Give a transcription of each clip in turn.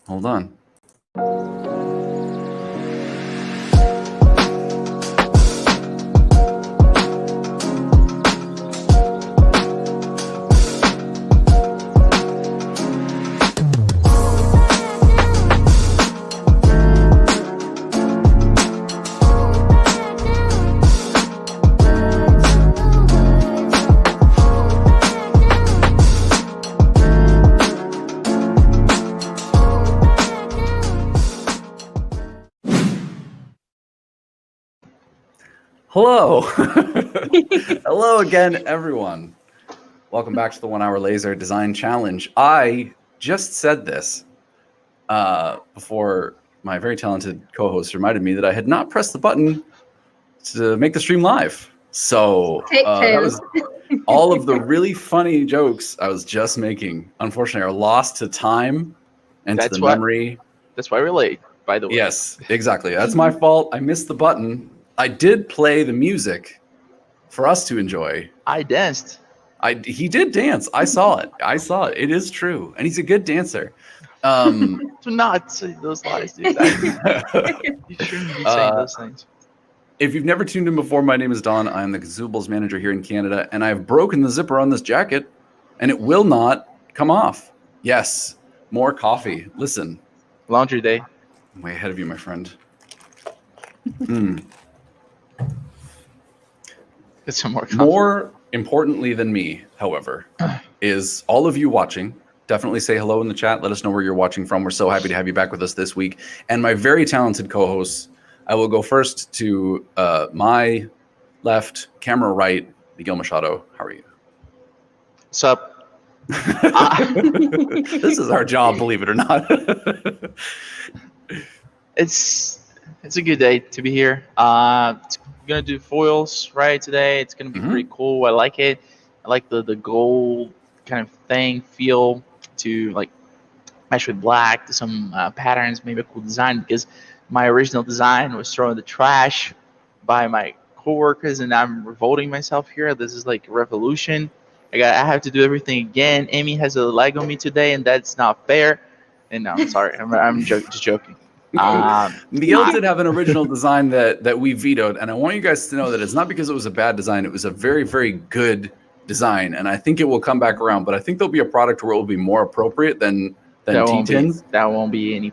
Hold on. Hello. Hello again, everyone. Welcome back to the 1 Hour Laser Design Challenge. I just said this before my very talented co-host reminded me that I had not pressed the button to make the stream live. So that was all of the really funny jokes I was just making, unfortunately, are lost to time and to the memory. That's why we're late, by the way. Yes, exactly. That's my fault. I missed the button. I did play the music for us to enjoy. I danced. He did dance. I saw it. It is true. And he's a good dancer. Do not say those lies, dude. You shouldn't be saying those things. If you've never tuned in before, my name is Don. I am the consumables manager here in Canada, and I've broken the zipper on this jacket, and it will not come off. Yes, more coffee. Listen. Laundry day. I'm way ahead of you, my friend. Get some more coffee. More importantly than me, however, is all of you watching. Definitely say hello in the chat. Let us know where you're watching from. We're so happy to have you back with us this week. And my very talented co-hosts, I will go first to my left, camera right, Miguel Machado. How are you? What's up? This is our job, believe it or not. It's a good day to be here. It's gonna do foils right today. It's gonna be pretty cool. I like it. I like the gold kind of thing feel to like mesh with black to some patterns, maybe a cool design, because my original design was thrown in the trash by my coworkers, and I'm revolting myself here. This is like a revolution. I have to do everything again. Amy has a leg on me today, and that's not fair. And no, I'm sorry. I'm just joking. Miguel did have an original design that we vetoed, and I want you guys to know that it's not because it was a bad design. It was a very, very good design, and I think it will come back around. But I think there'll be a product where it will be more appropriate than T-tins. That won't be any.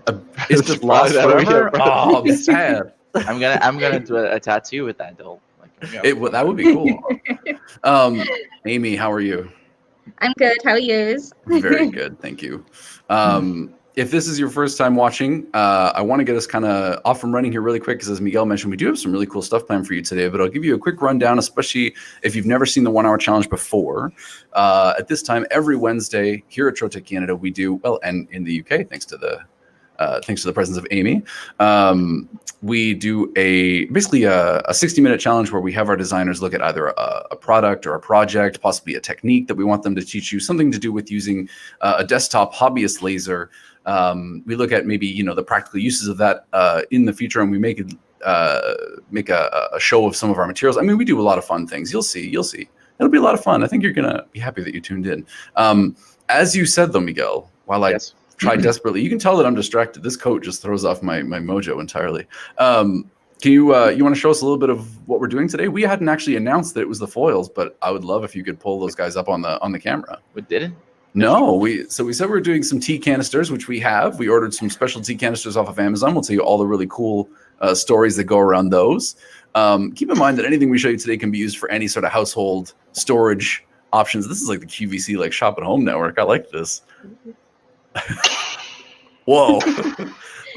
It's just lost forever. Oh, I'm sad. I'm gonna do a tattoo with that though. Like, that would be cool. Amy, how are you? I'm good. How are you? Very good, thank you. If this is your first time watching, I want to get us kind of off and running here really quick, because as Miguel mentioned, we do have some really cool stuff planned for you today, but I'll give you a quick rundown, especially if you've never seen the 1 Hour Challenge before. At this time, every Wednesday here at Trotec Canada, we do, well, and in the UK, thanks to the presence of Amy, we do basically a 60-minute challenge where we have our designers look at either a product or a project, possibly a technique that we want them to teach you, something to do with using a desktop hobbyist laser. We look at maybe the practical uses of that in the future, and we make a show of some of our materials. I mean, we do a lot of fun things. You'll see. It'll be a lot of fun. I think you're gonna be happy that you tuned in. As you said though, Miguel, while I try desperately, you can tell that I'm distracted. This coat just throws off my mojo entirely. Can you want to show us a little bit of what we're doing today? We hadn't actually announced that it was the foils, but I would love if you could pull those guys up on the camera. We didn't. No, we said we were doing some tea canisters, which we have. We ordered some special tea canisters off of Amazon. We'll tell you all the really cool stories that go around those. Keep in mind that anything we show you today can be used for any sort of household storage options. This is like the QVC like Shop at Home network. I like this. Whoa.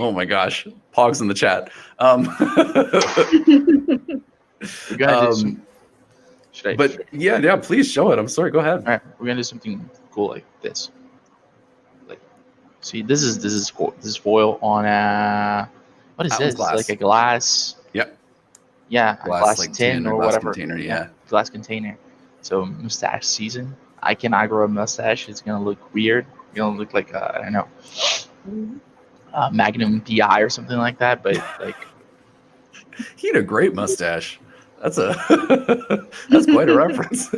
Oh my gosh. Pogs in the chat. Yeah, please show it. I'm sorry. Go ahead. All right, we're gonna do something cool like this. Like, see, this is foil on a what is this? Glass. Like a glass. Yep. Yeah, glass like tin or glass whatever. Container, yeah. Glass container. So mustache season. I cannot grow a mustache. It's gonna look weird. It's gonna look like I don't know, Magnum PI or something like that. But like, he had a great mustache. That's quite a reference.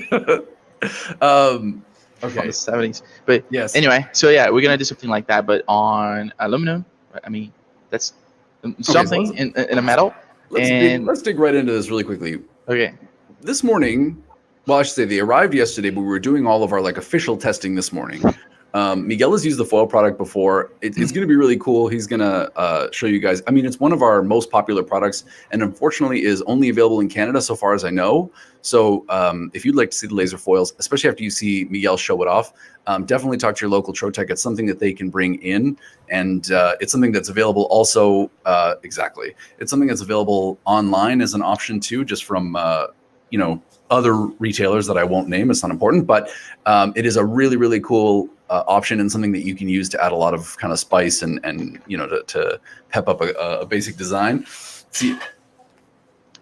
from Okay. the 70s. But Yes. anyway, so yeah, we're gonna do something like that, but on aluminum. I mean, that's something so in a metal. Let's dig right into this really quickly. Okay. This morning, well, I should say they arrived yesterday, but we were doing all of our like official testing this morning. Miguel has used the foil product before. It's going to be really cool. He's going to show you guys. I mean, it's one of our most popular products, and unfortunately is only available in Canada so far as I know. So if you'd like to see the laser foils, especially after you see Miguel show it off, definitely talk to your local Trotec. It's something that they can bring in, and it's something that's available also. Exactly. It's something that's available online as an option too, just from other retailers that I won't name. It's not important, but it is a really, really cool option and something that you can use to add a lot of kind of spice and to pep up a basic design. See,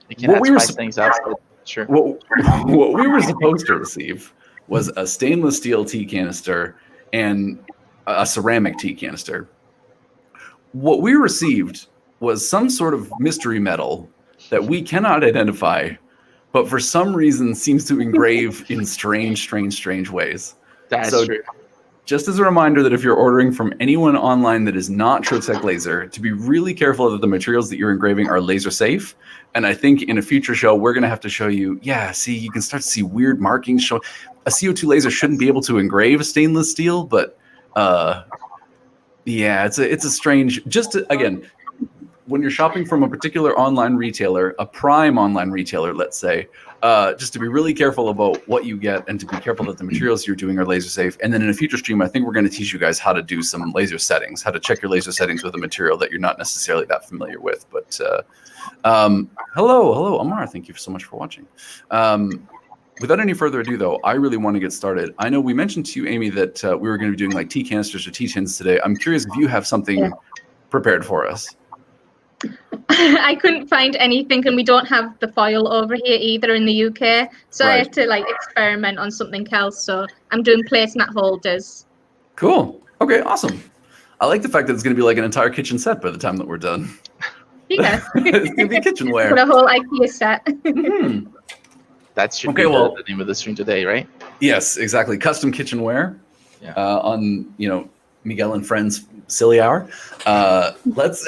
You can add spice things up, but sure. What we were supposed to receive was a stainless steel tea canister and a ceramic tea canister. What we received was some sort of mystery metal that we cannot identify, but for some reason seems to engrave in strange ways. That's true. Just as a reminder that if you're ordering from anyone online that is not Trotec Laser, to be really careful that the materials that you're engraving are laser safe. And I think in a future show, we're going to have to show you, you can start to see weird markings. Show a CO2 laser shouldn't be able to engrave stainless steel, but it's a strange, again, when you're shopping from a particular online retailer, a prime online retailer, let's say, just to be really careful about what you get and to be careful that the materials you're doing are laser safe. And then in a future stream, I think we're going to teach you guys how to do some laser settings, how to check your laser settings with a material that you're not necessarily that familiar with. But hello, Amar. Thank you so much for watching. Without any further ado, though, I really want to get started. I know we mentioned to you, Amy, that we were going to be doing like tea canisters or tea tins today. I'm curious if you have something prepared for us. I couldn't find anything, and we don't have the foil over here either in the UK, so I had to experiment on something else. So I'm doing placemat holders. Cool. Okay, awesome. I like the fact that it's going to be like an entire kitchen set by the time that we're done. Yeah, it's going to be kitchenware. For a whole IKEA set. Mm-hmm. That should be the name of the stream today, right? Yes, exactly. Custom kitchenware. Yeah. On Miguel and Friends Silly Hour. Let's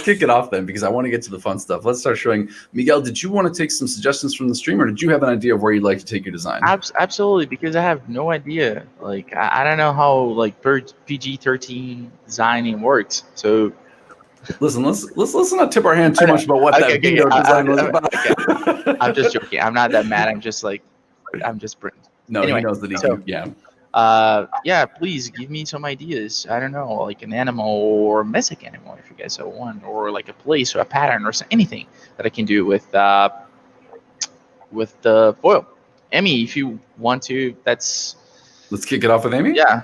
kick it off then, because I want to get to the fun stuff. Let's start showing. Miguel, did you want to take some suggestions from the stream, or did you have an idea of where you'd like to take your design? Absolutely, because I have no idea. Like I don't know how PG-13 designing works. So listen, let's not tip our hand too much about what that video design was about. Okay. I'm just joking. I'm not that mad. I'm just Britain. No, anyway, he knows that he can. Yeah. Please give me some ideas. I don't know, like an animal or a basic animal, if you guys have one, or like a place or a pattern or anything that I can do with the foil. Amy, if you want to, let's kick it off with Amy. Yeah,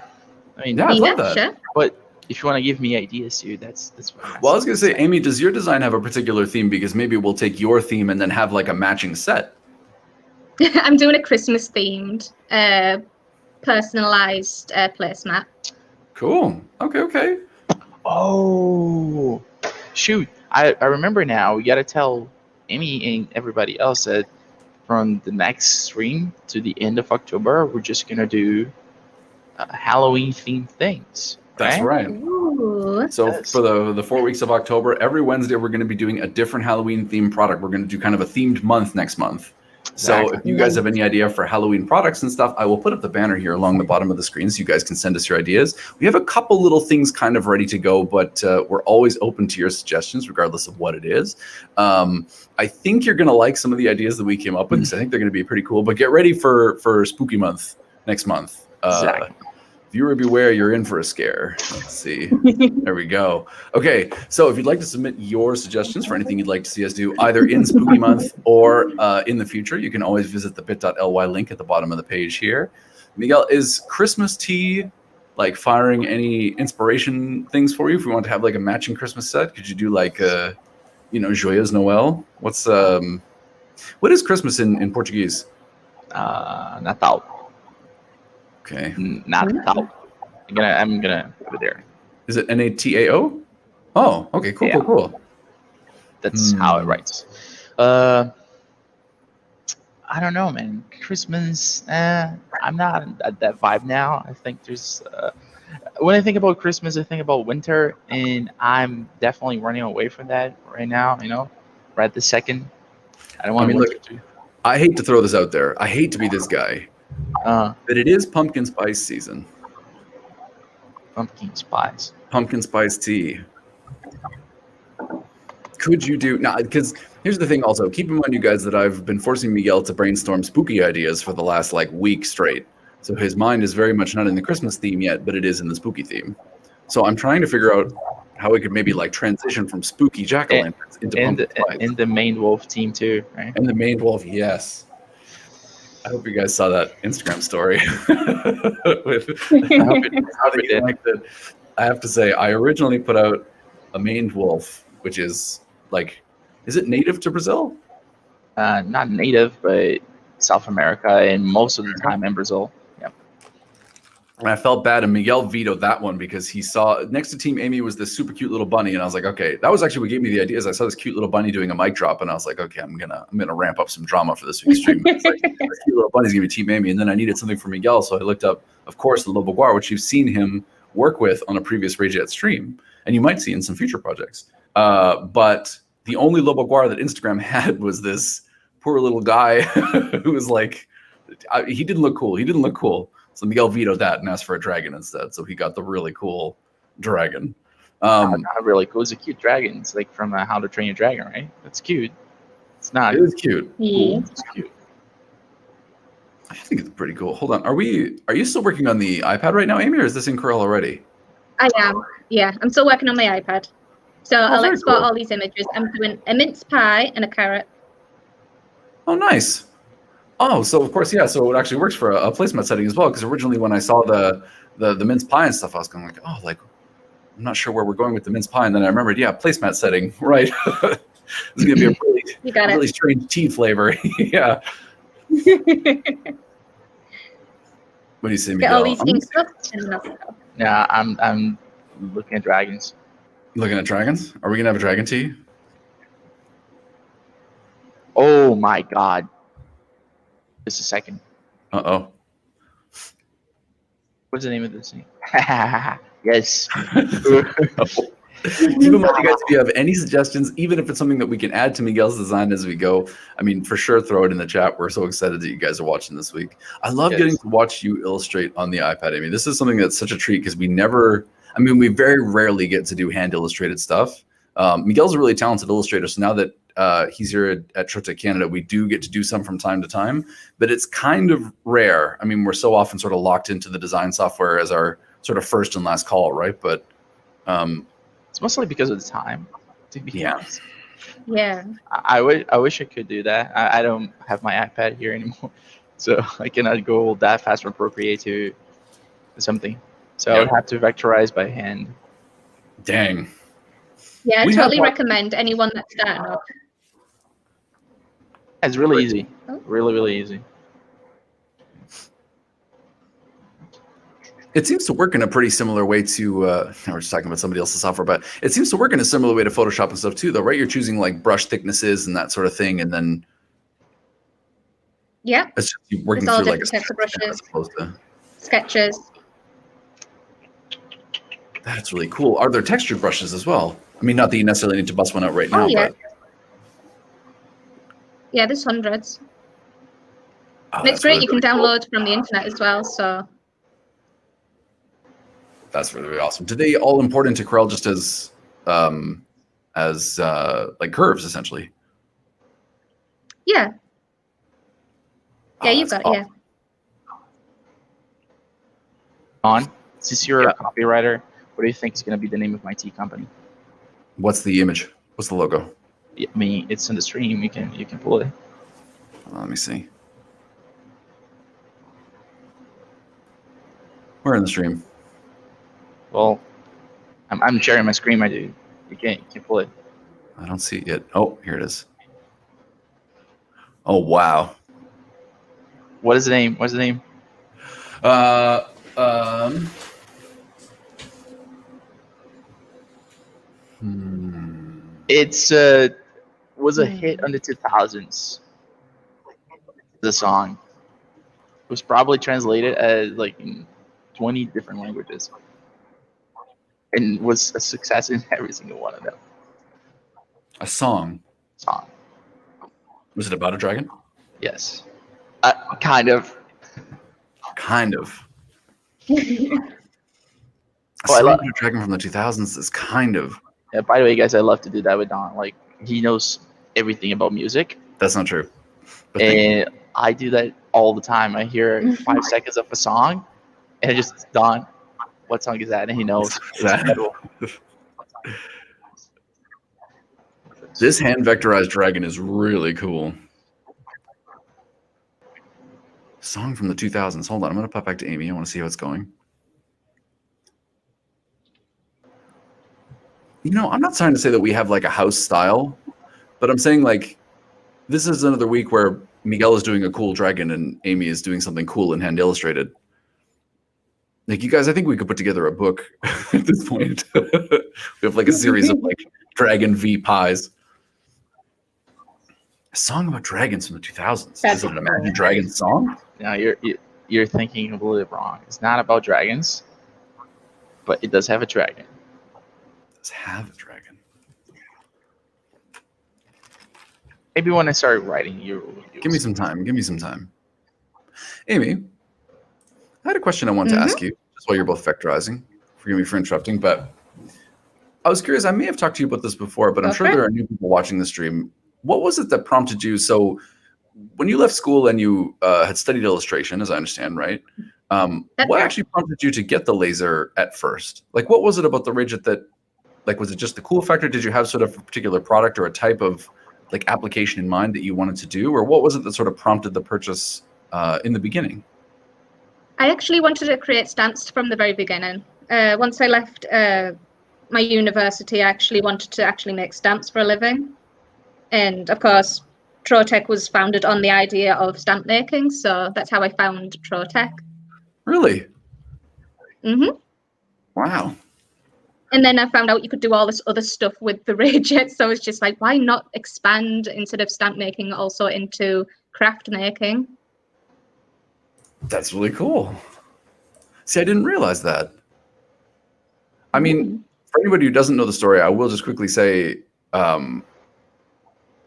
I mean, I love that. Sure. But if you want to give me ideas too, that's what. Well, I was gonna say, Amy, does your design have a particular theme? Because maybe we'll take your theme and then have like a matching set. I'm doing a Christmas themed, personalized placemat. Cool. Okay. Oh, shoot! I remember now. We gotta tell Amy and everybody else that from the next stream to the end of October, we're just gonna do Halloween themed things. That's right. Ooh. So for the 4 weeks of October, every Wednesday we're going to be doing a different Halloween themed product. We're going to do kind of a themed month next month. So if you guys have any idea for Halloween products and stuff, I will put up the banner here along the bottom of the screen so you guys can send us your ideas. We have a couple little things kind of ready to go, but we're always open to your suggestions regardless of what it is. I think you're going to like some of the ideas that we came up with, because I think they're going to be pretty cool. But get ready for Spooky Month next month. Exactly. Viewer beware, you're in for a scare. Let's see. There we go. Okay, so if you'd like to submit your suggestions for anything you'd like to see us do, either in Spooky Month or in the future, you can always visit the bit.ly link at the bottom of the page here. Miguel, is Christmas tea like firing any inspiration things for you? If we want to have like a matching Christmas set, could you do like Joyeux Noel? What is Christmas in Portuguese? Natal. Okay. Natal. I'm gonna put it there. Is it Natao? Oh, okay, cool. That's how it writes. I don't know, man. Christmas, I'm not at that vibe now. I think there's when I think about Christmas, I think about winter, and I'm definitely running away from that right now. Right this second. I don't I want mean, look, winter to. I hate to throw this out there. I hate to be this guy, Uh, but it is pumpkin spice season. Pumpkin spice. Pumpkin spice tea. Could you do now? Because here's the thing. Also, keep in mind, you guys, that I've been forcing Miguel to brainstorm spooky ideas for the last like week straight. So his mind is very much not in the Christmas theme yet, but it is in the spooky theme. So I'm trying to figure out how we could maybe like transition from spooky jack-o'-lanterns into pumpkin spice. And the main wolf team too, right? And the main wolf, yes. I hope you guys saw that Instagram story. I have to say, I originally put out a maned wolf, which is like, is it native to Brazil? Not native, but South America, and most of the time in Brazil. Yep. And I felt bad, and Miguel vetoed that one because he saw next to Team Amy was this super cute little bunny, and I was like, okay, that was actually what gave me the idea. Is I saw this cute little bunny doing a mic drop, and I was like, okay, I'm gonna ramp up some drama for this week's stream. It's like, this cute little bunny's gonna be Team Amy, and then I needed something for Miguel, so I looked up, of course, the Loboguar, which you've seen him work with on a previous Rayjet stream, and you might see in some future projects. But the only Loboguar that Instagram had was this poor little guy who was like, he didn't look cool. So Miguel vetoed that and asked for a dragon instead. So he got the really cool dragon. Not really cool. It's a cute dragon. It's like from How to Train Your Dragon, right? That's cute. It's not. It is cute. Yeah. It's cute. I think it's pretty cool. Hold on. Are you still working on the iPad right now, Amy, or is this in Corel already? I am. Yeah, I'm still working on my iPad. So I'll very export cool. all these images. I'm doing a mince pie and a carrot. Oh, nice. Oh, so of course, yeah. So it actually works for a placemat setting as well. Because originally, when I saw the mince pie and stuff, I was going like, oh, like I'm not sure where we're going with the mince pie. And then I remembered, yeah, placemat setting, right? It's gonna be a really strange tea flavor. Yeah. What do you say, Get all Miguel? these ink stuff and then I'll go. Yeah, I'm looking at dragons. Looking at dragons? Are we gonna have a dragon tea? Oh my god. Just a second. Uh-oh. What's the name of this thing? Yes. Keep in mind, you guys, if you have any suggestions, even if it's something that we can add to Miguel's design as we go, I mean, for sure, throw it in the chat. We're so excited that you guys are watching this week. I love getting to watch you illustrate on the iPad. I mean, this is something that's such a treat because we very rarely get to do hand illustrated stuff. Miguel's a really talented illustrator, so now that he's here at Trotec Canada, we do get to do some from time to time, but it's kind of rare. I mean, we're so often sort of locked into the design software as our sort of first and last call, right? But it's mostly because of the time, to be honest. Yeah. I wish I could do that. I don't have my iPad here anymore, so I cannot go that fast from Procreate to something. So I would have to vectorize by hand. Dang. Yeah, I totally recommend anyone that's starting up. It's really easy. Really, really easy. It seems to work in a pretty similar way to, we're just talking about somebody else's software, but it seems to work in a similar way to Photoshop and stuff too, though, right? You're choosing like brush thicknesses and that sort of thing, and then it's just you working through like types of brushes, as opposed to sketches. That's really cool. Are there textured brushes as well? I mean, not that you necessarily need to bust one out right now, but yeah, there's hundreds. Oh, and it's great. really, you can really download from the internet as well. So that's really, really awesome. Do they all import into Corel just as like curves, essentially? Yeah. Yeah, you've got awesome. On, since you're a copywriter, what do you think is going to be the name of my tea company? What's the image? What's the logo? I mean, it's in the stream. You can pull it. Let me see. We're in the stream. Well, I'm sharing my screen, my dude. You can't pull it. I don't see it yet. Oh, here it is. Oh, wow. What is the name? What's the name? It's was a hit on the 2000s. The song was probably translated as like in 20 different languages, and was a success in every single one of them. A song. Was it about a dragon? Yes. Kind of. Kind of. Oh, I love a dragon from the 2000s is kind of. Yeah, by the way, guys, I love to do that with Don. Like, he knows everything about music. That's not true. And I do that all the time. I hear 5 seconds of a song, and I just, Don, what song is that? And he knows. This hand vectorized dragon is really cool. Song from the 2000s. Hold on, I'm going to pop back to Amy. I want to see how it's going. You know, I'm not trying to say that we have like a house style, but I'm saying like this is another week where Miguel is doing a cool dragon and Amy is doing something cool in hand illustrated. Like, you guys, I think we could put together a book at this point. We have like a series of like Dragon v Pies. A song about dragons from the 2000s. Is it an Imagine Dragons song? No, you're thinking a little bit wrong. It's not about dragons, but it does have a dragon. It does have a dragon. Maybe when I start writing, you give me some time. Give me some time. Amy, I had a question I wanted to ask you, just while you're both vectorizing. Forgive me for interrupting, but I was curious. I may have talked to you about this before, but I'm sure there are new people watching the stream. What was it that prompted you? So when you left school and you had studied illustration, as I understand, right? What actually prompted you to get the laser at first? Like, what was it about the Rayjet that, like, was it just the cool factor? Did you have sort of a particular product or a type of like application in mind that you wanted to do? Or what was it that sort of prompted the purchase in the beginning? I actually wanted to create stamps from the very beginning. Once I left my university, I actually wanted to actually make stamps for a living. And of course, Trotec was founded on the idea of stamp making, so that's how I found Trotec. Really? Wow. And then I found out you could do all this other stuff with the Rayjet, so I was just like, why not expand instead of stamp making also into craft making? That's really cool. See, I didn't realize that. I mean, for anybody who doesn't know the story, I will just quickly say,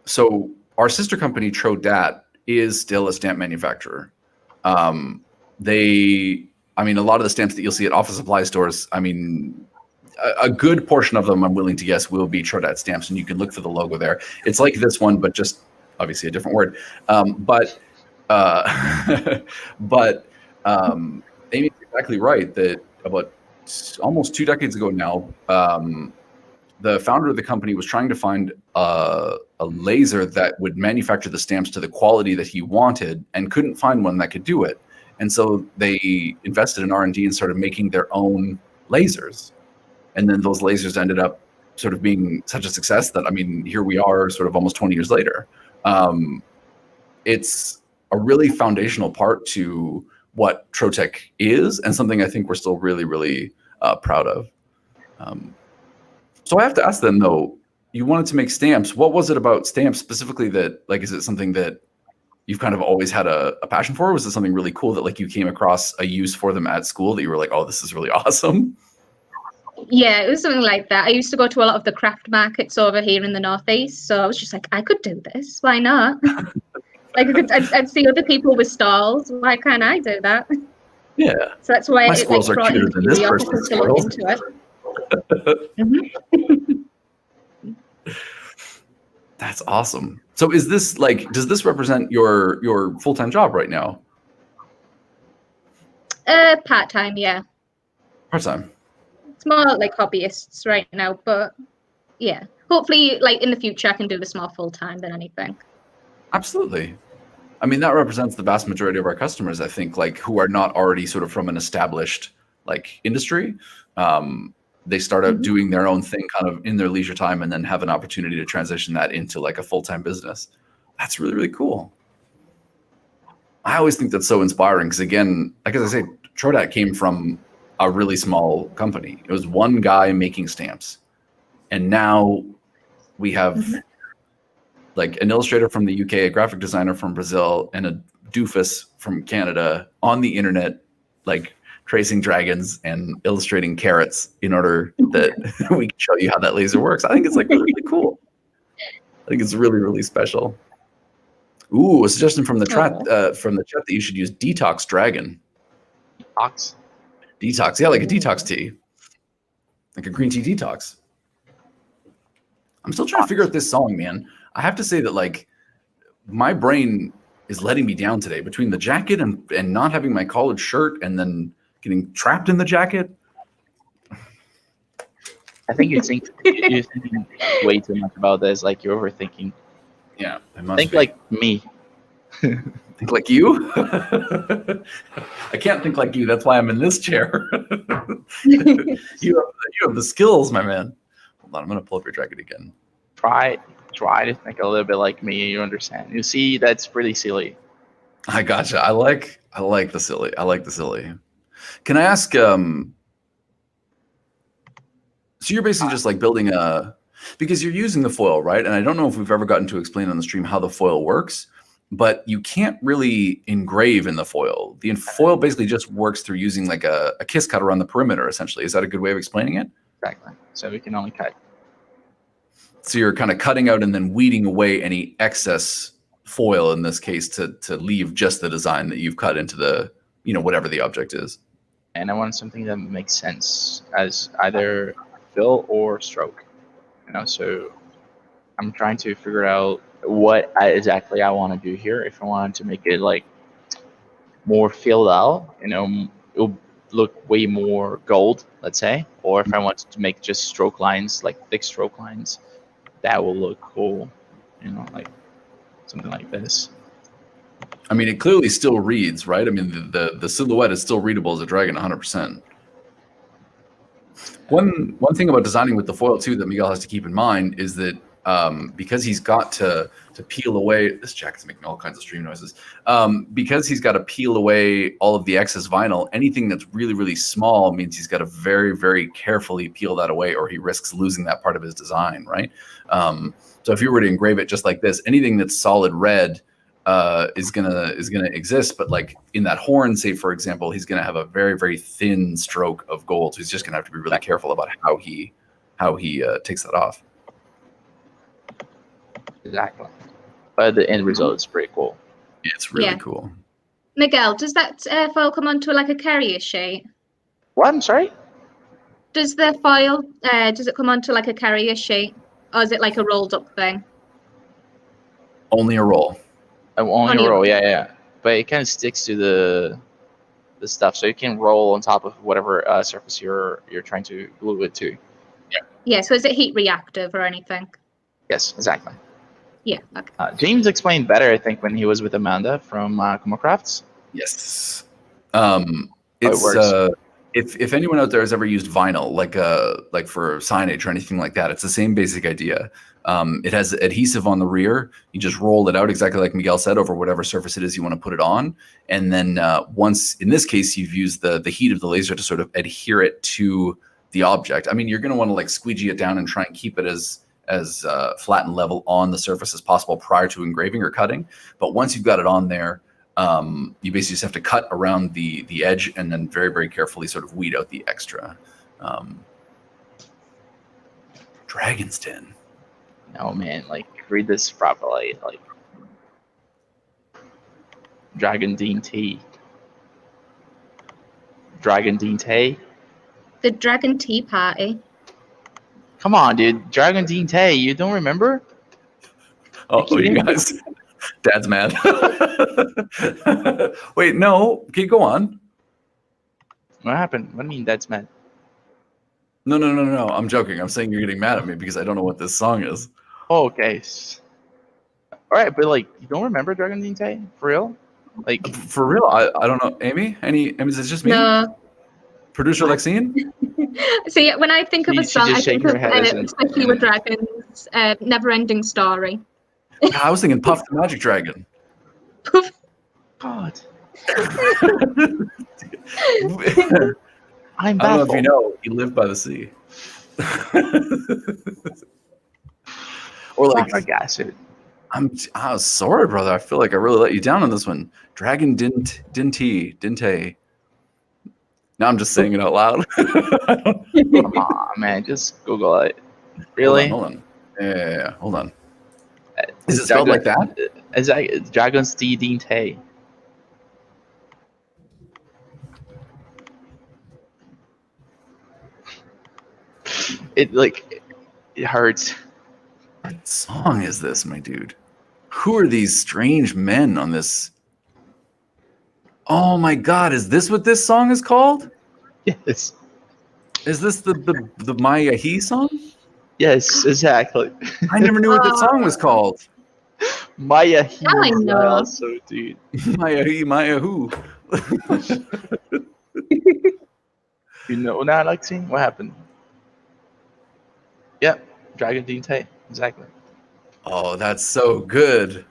so our sister company, Trodat, is still a stamp manufacturer. I mean, a lot of the stamps that you'll see at office supply stores, I mean, a good portion of them, I'm willing to guess, will be Trodat stamps, and you can look for the logo there. It's like this one, but just obviously a different word. Amy's exactly right that about almost 2 decades ago now, the founder of the company was trying to find a laser that would manufacture the stamps to the quality that he wanted and couldn't find one that could do it. And so they invested in R&D and started making their own lasers. And then those lasers ended up sort of being such a success that, I mean, here we are sort of almost 20 years later. It's a really foundational part to what Trotec is, and something I think we're still really, really proud of. So I have to ask then, though, you wanted to make stamps. What was it about stamps specifically that, like, is it something that you've kind of always had a passion for? Or was it something really cool that, like, you came across a use for them at school that you were like, oh, this is really awesome? Yeah, it was something like that. I used to go to a lot of the craft markets over here in the Northeast, so I was just like, I could do this. Why not? Like, I'd see other people with stalls. Why can't I do that? Yeah. So that's why my squirrels are cuter than this person's squirrels. That's awesome. So is this like, does this represent your full-time job right now? Part-time, yeah. Part-time. It's more like hobbyists right now, but yeah. Hopefully, like in the future, I can do this more full-time than anything. Absolutely. I mean, that represents the vast majority of our customers, I think, like, who are not already sort of from an established like industry. They start out doing their own thing kind of in their leisure time and then have an opportunity to transition that into like a full-time business. That's really, really cool. I always think that's so inspiring because, again, like as I say, Trodat came from a really small company. It was one guy making stamps. And now we have like an illustrator from the UK, a graphic designer from Brazil, and a doofus from Canada on the internet, like tracing dragons and illustrating carrots in order that we can show you how that laser works. I think it's like really, really cool. I think it's really, really special. Ooh, a suggestion from the chat that you should use Detox Dragon. Detox, yeah, like a detox tea, like a green tea detox. I'm still trying to figure out this song, man. I have to say that like my brain is letting me down today between the jacket and not having my collared shirt and then getting trapped in the jacket. I think you're thinking way too much about this. Like you're overthinking. Yeah, I must think be. like me. Think like you? I can't think like you. That's why I'm in this chair. you have the skills, my man. Hold on, I'm gonna pull up your jacket again. Try to think a little bit like me. You understand? You see, that's pretty silly. I gotcha. I like the silly. I like the silly. Can I ask? So you're basically just like building because you're using the foil, right? And I don't know if we've ever gotten to explain on the stream how the foil works, but you can't really engrave in the foil. The foil basically just works through using like a kiss cutter on the perimeter, essentially. Is that a good way of explaining it? Exactly. So we can only cut. So you're kind of cutting out and then weeding away any excess foil in this case to leave just the design that you've cut into the, whatever the object is. And I want something that makes sense as either fill or stroke. So I'm trying to figure out what exactly I want to do here. If I wanted to make it like more filled out, it'll look way more gold, let's say. Or if I wanted to make just stroke lines, like thick stroke lines, that will look cool, like something like this. I mean, it clearly still reads, right? I mean, the silhouette is still readable as a dragon 100%. One thing about designing with the foil too that Miguel has to keep in mind is that because he's got to peel away, this jacket's making all kinds of stream noises, because he's got to peel away all of the excess vinyl, anything that's really, really small means he's got to very, very carefully peel that away or he risks losing that part of his design, right? So if you were to engrave it just like this, anything that's solid red is gonna exist, but like in that horn, say for example, he's gonna have a very, very thin stroke of gold. So he's just gonna have to be really careful about how he takes that off. Exactly. But the end result is pretty cool. It's really cool. Miguel, does that foil come onto like a carrier sheet? What? I'm sorry? Does the foil, does it come onto like a carrier sheet? Or is it like a rolled up thing? Only a roll. Only a roll, yeah. But it kind of sticks to the stuff, so you can roll on top of whatever surface you're trying to glue it to. Yeah, so is it heat reactive or anything? Yes, exactly. Yeah, okay. James explained better, I think, when he was with Amanda from Como Crafts. Yes. It's if anyone out there has ever used vinyl, like for signage or anything like that, it's the same basic idea. It has adhesive on the rear. You just roll it out exactly like Miguel said over whatever surface it is you want to put it on. And then once, in this case, you've used the heat of the laser to sort of adhere it to the object. I mean, you're going to want to like squeegee it down and try and keep it as flat and level on the surface as possible prior to engraving or cutting. But once you've got it on there, you basically just have to cut around the edge and then very, very carefully sort of weed out the extra. Dragon's Den. No, man, like read this properly. Like Dragon Dean Tea. Dragon Dean Tea. The Dragon Tea Party. Come on, dude. Dragon Dean Tea. You don't remember? Oh, you guys. Dad's mad. Wait, no. Okay, go on. What happened? What do you mean Dad's mad? No. I'm joking. I'm saying you're getting mad at me because I don't know what this song is. Oh, okay. All right, but like, you don't remember Dragon Dean Tea? For real? Like, for real? I don't know. Amy, is it just me? No. Producer Lexine? See, when I think of a song, I think of Especially with Dragons, Never Ending Story. I was thinking Puff the Magic Dragon. Puff. God. I don't know if you know, he lived by the sea. Or like acid. I'm sorry, brother. I feel like I really let you down on this one. Dragon Dinte. Now I'm just saying it out loud. I don't Come on, man. Just Google it. Really? Hold on. Yeah. Hold on. Is it spelled like that? Is that Dragon's Dinte? It hurts. What song is this, my dude? Who are these strange men on this? Oh my God! Is this what this song is called? Yes. Is this the Maya He song? Yes, exactly. I never knew what that song was called. Maya He. Now I know. Also, dude. Maya He, Maya Who? You know now, Lexi? What happened? Yep, Dragon Dinte. Exactly. Oh, that's so good.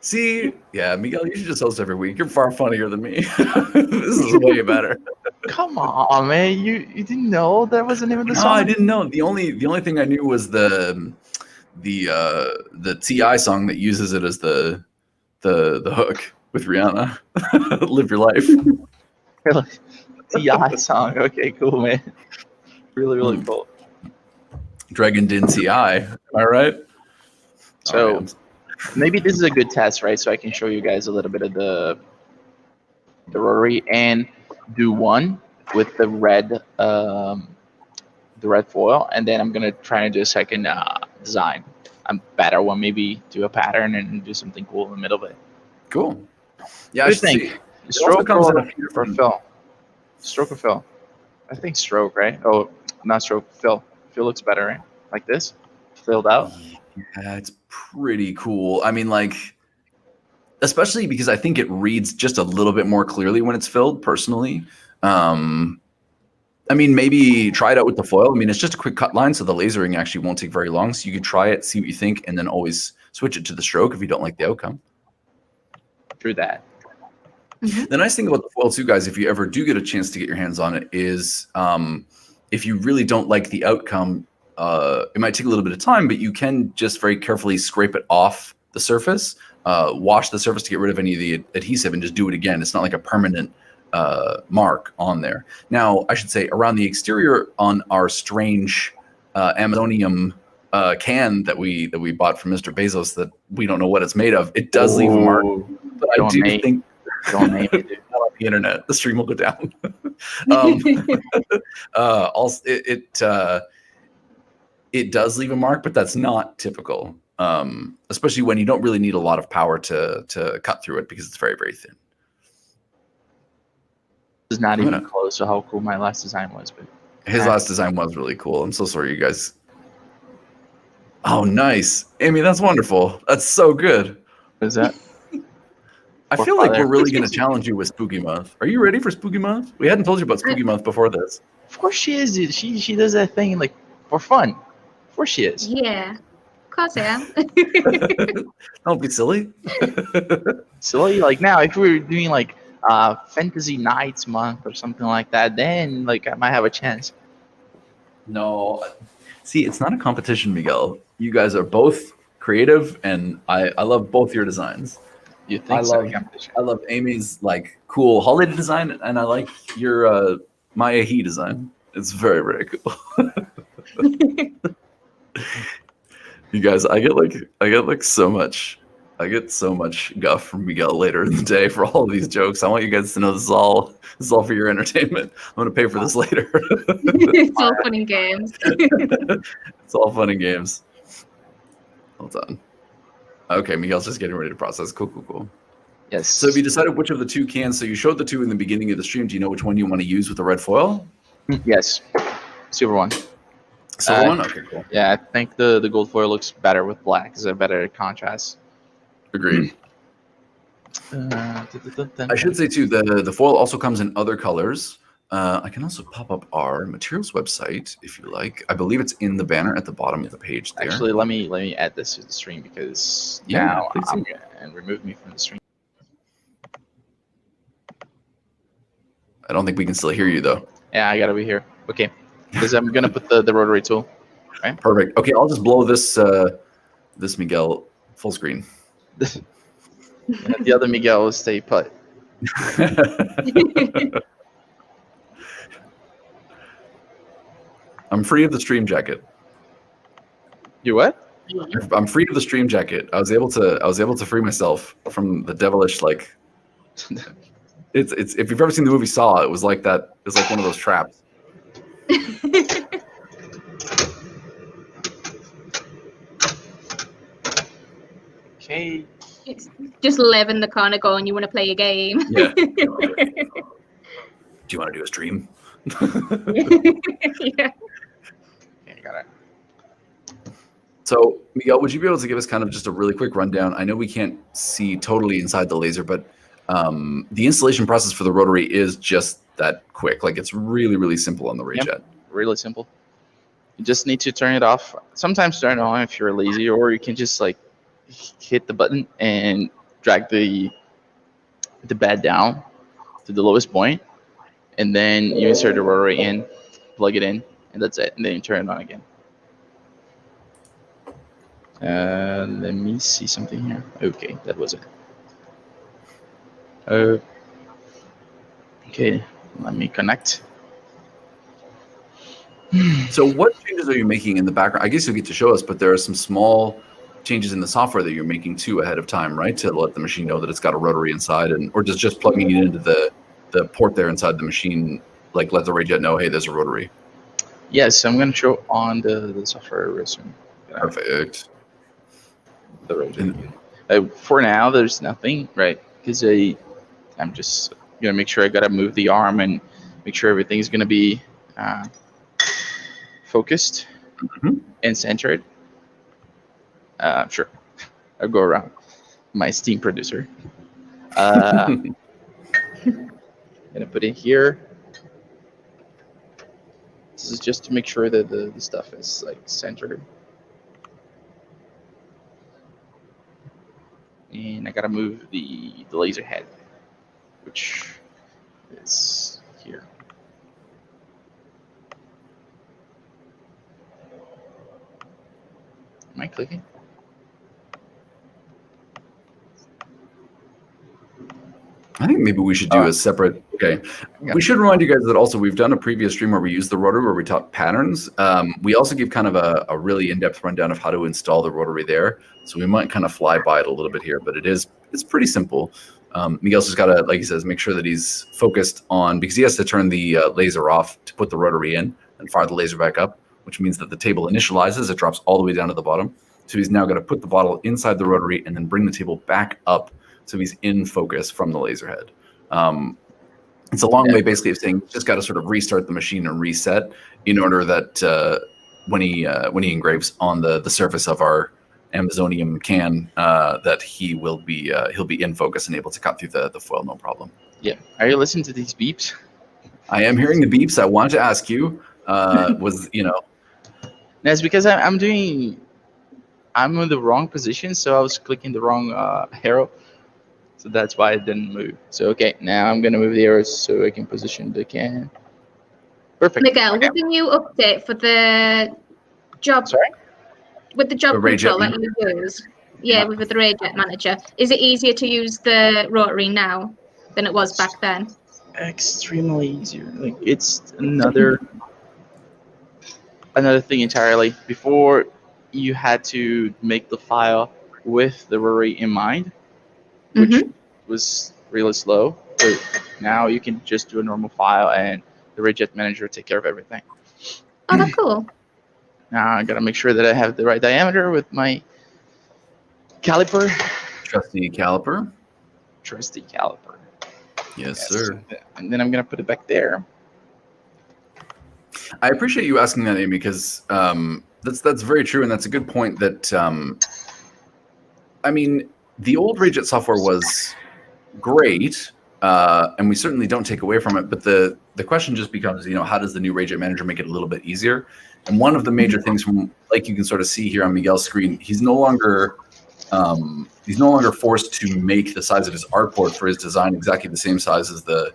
See, yeah, Miguel, you should just host every week. You're far funnier than me. This is way better. Come on, man. You didn't know that was the name of the No, song? I didn't know. The only thing I knew was the Ti song that uses it as the hook with Rihanna. Live your life. Ti song. Okay, cool, man. Really cool. Dragon Din Ti. Am I right? So Oh, man. maybe this is a good test, right? So I can show you guys a little bit of the rotary and do one with the red foil, and then I'm gonna try and do a second design. A better one, maybe do a pattern and do something cool in the middle of it. Cool. Yeah, What I do should you see. think? It also Stroke comes in a or few different- fill? Stroke or fill? I think stroke, right? Oh, not stroke. Fill. Fill looks better, right? Like this, filled out. Yeah, it's pretty cool. I mean, like, especially because I think it reads just a little bit more clearly when it's filled, personally. I mean, maybe try it out with the foil. I mean, it's just a quick cut line, so the lasering actually won't take very long. So you could try it, see what you think, and then always switch it to the stroke if you don't like the outcome. Through that. The nice thing about the foil too, guys, if you ever do get a chance to get your hands on it, is if you really don't like the outcome, it might take a little bit of time, but you can just very carefully scrape it off the surface, wash the surface to get rid of any of the adhesive, and just do it again. It's not like a permanent mark on there. Now, I should say around the exterior on our strange Amazonium can that we bought from Mr. Bezos that we don't know what it's made of, it does leave a mark. But I do think don't name it, dude. not on the internet. The stream will go down. Also, it does leave a mark, but that's not typical. Especially when you don't really need a lot of power to cut through it because it's very, very thin. It's not even close to how cool my last design was, but His last design was really cool. I'm so sorry, you guys. Oh, nice. Amy, that's wonderful. That's so good. what is that? I feel like we're really going to challenge you with Spooky Month. Are you ready for Spooky Month? We hadn't told you about Spooky Month before this. Of course she is, dude. She does that thing like for fun. Of course she is. Yeah, of course I am. Don't be silly. Silly. Like now, if we were doing like Fantasy Nights Month or something like that, then like I might have a chance. No. See, it's not a competition, Miguel. You guys are both creative, and I love both your designs. You think I so? love I love Amy's like cool holiday design, and I like your Maya He design. It's very, very cool. You guys, I get so much guff from Miguel later in the day for all of these jokes. I want you guys to know this is all for your entertainment. I'm gonna pay for this later. It's all fun and games. It's all fun and games. Hold on. Okay, Miguel's just getting ready to process. Cool. Yes. So have you decided which of the two cans? So you showed the two in the beginning of the stream. Do you know which one you want to use with the red foil? Yes. Silver one. Silver one? Okay, cool. Yeah, I think the gold foil looks better with black. It's a better contrast. Agreed. I should say too, the foil also comes in other colors. I can also pop up our materials website if you like. I believe it's in the banner at the bottom of the page there. Actually, let me add this to the stream because Yeah, now please I'm do. and remove me from the stream. I don't think we can still hear you though. Yeah, I gotta be here. Okay, because I'm gonna put the rotary tool. Perfect. Okay, I'll just blow this Miguel Full screen. The other Miguel will stay put. I'm free of the stream jacket. You what? I'm free of the stream jacket. I was able to free myself from the devilish like. It's if you've ever seen the movie Saw, it was like that. It was like one of those traps. Okay. Just live in the corner going, you want to play a game. Yeah. Do you want to do a stream? Yeah. Okay, got it. So, Miguel, would you be able to give us kind of just a really quick rundown? I know we can't see totally inside the laser, but the installation process for the rotary is just that quick. Like it's really, really simple on the Rayjet. Yep. Really simple. You just need to turn it off. Sometimes turn it on if you're lazy, or you can just like hit the button and drag the bed down to the lowest point, and then you insert the rotary in, plug it in, and that's it. And then you turn it on again. Let me see something here. Okay, that was it. Okay, let me connect. So what changes are you making in the background? I guess you'll get to show us, but there are some small changes in the software that you're making too ahead of time, right? To let the machine know that it's got a rotary inside, or just plugging it into the port there inside the machine, like let the Rayjet know, hey, there's a rotary. Yes, I'm going to show on the software real soon. Perfect. The Rayjet. For now, there's nothing, right? Because I'm just going to make sure I got to move the arm and make sure everything's going to be focused and centered. Sure. I'll go around my Steam producer. Gonna put it here. This is just to make sure that the stuff is like centered. And I gotta move the laser head, which is here. Am I clicking? I think maybe we should do a separate. Okay, we should remind you guys that also we've done a previous stream where we used the rotary, where we taught patterns. We also give kind of a really in-depth rundown of how to install the rotary there. So we might kind of fly by it a little bit here, but it's pretty simple. Miguel's just got to, like he says, make sure that he's focused on, because he has to turn the laser off to put the rotary in and fire the laser back up, which means that the table initializes, it drops all the way down to the bottom. So he's now going to put the bottle inside the rotary and then bring the table back up so he's in focus from the laser head. It's a long way basically of saying just got to sort of restart the machine and reset in order that when he engraves on the surface of our Amazonium can, that he'll be in focus and able to cut through the foil, no problem. Yeah. Are you listening to these beeps? I am hearing the beeps. I want to ask you, That's because I'm in the wrong position, so I was clicking the wrong arrow. So that's why it didn't move. So, okay, now I'm going to move the arrows so I can position the can. Perfect. Miguel, with the new update for the job, with the job control that you use, with the Rayjet manager, is it easier to use the rotary now than it was back then? Extremely easier. Like it's another thing entirely. Before, you had to make the file with the rotary in mind, which was really slow. So now you can just do a normal file and the Rayjet manager take care of everything. Oh, that's cool. Now I gotta make sure that I have the right diameter with my caliper. Trusty caliper. Yes, sir. And then I'm gonna put it back there. I appreciate you asking that, Amy, because that's very true, and that's a good point. That I mean, the old Rayjet software was great, and we certainly don't take away from it. But the question just becomes, how does the new Rayjet manager make it a little bit easier? And one of the major things, from like you can sort of see here on Miguel's screen, he's no longer forced to make the size of his artboard for his design exactly the same size as the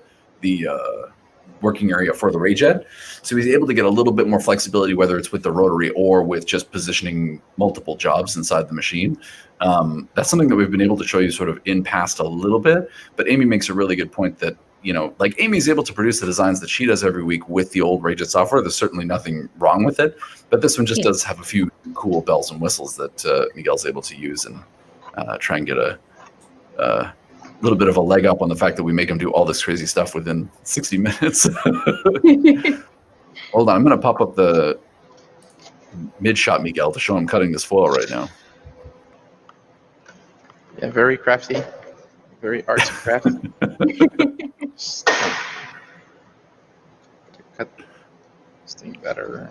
working area for the Rayjet. So he's able to get a little bit more flexibility, whether it's with the rotary or with just positioning multiple jobs inside the machine. That's something that we've been able to show you sort of in past a little bit, but Amy makes a really good point that, like Amy's able to produce the designs that she does every week with the old Rayjet software. There's certainly nothing wrong with it, but this one just does have a few cool bells and whistles that Miguel's able to use and try and get a little bit of a leg up on the fact that we make him do all this crazy stuff within 60 minutes. Hold on, I'm going to pop up the mid-shot Miguel to show him cutting this foil right now. Yeah, very crafty, very artsy crafty. Cut this thing better.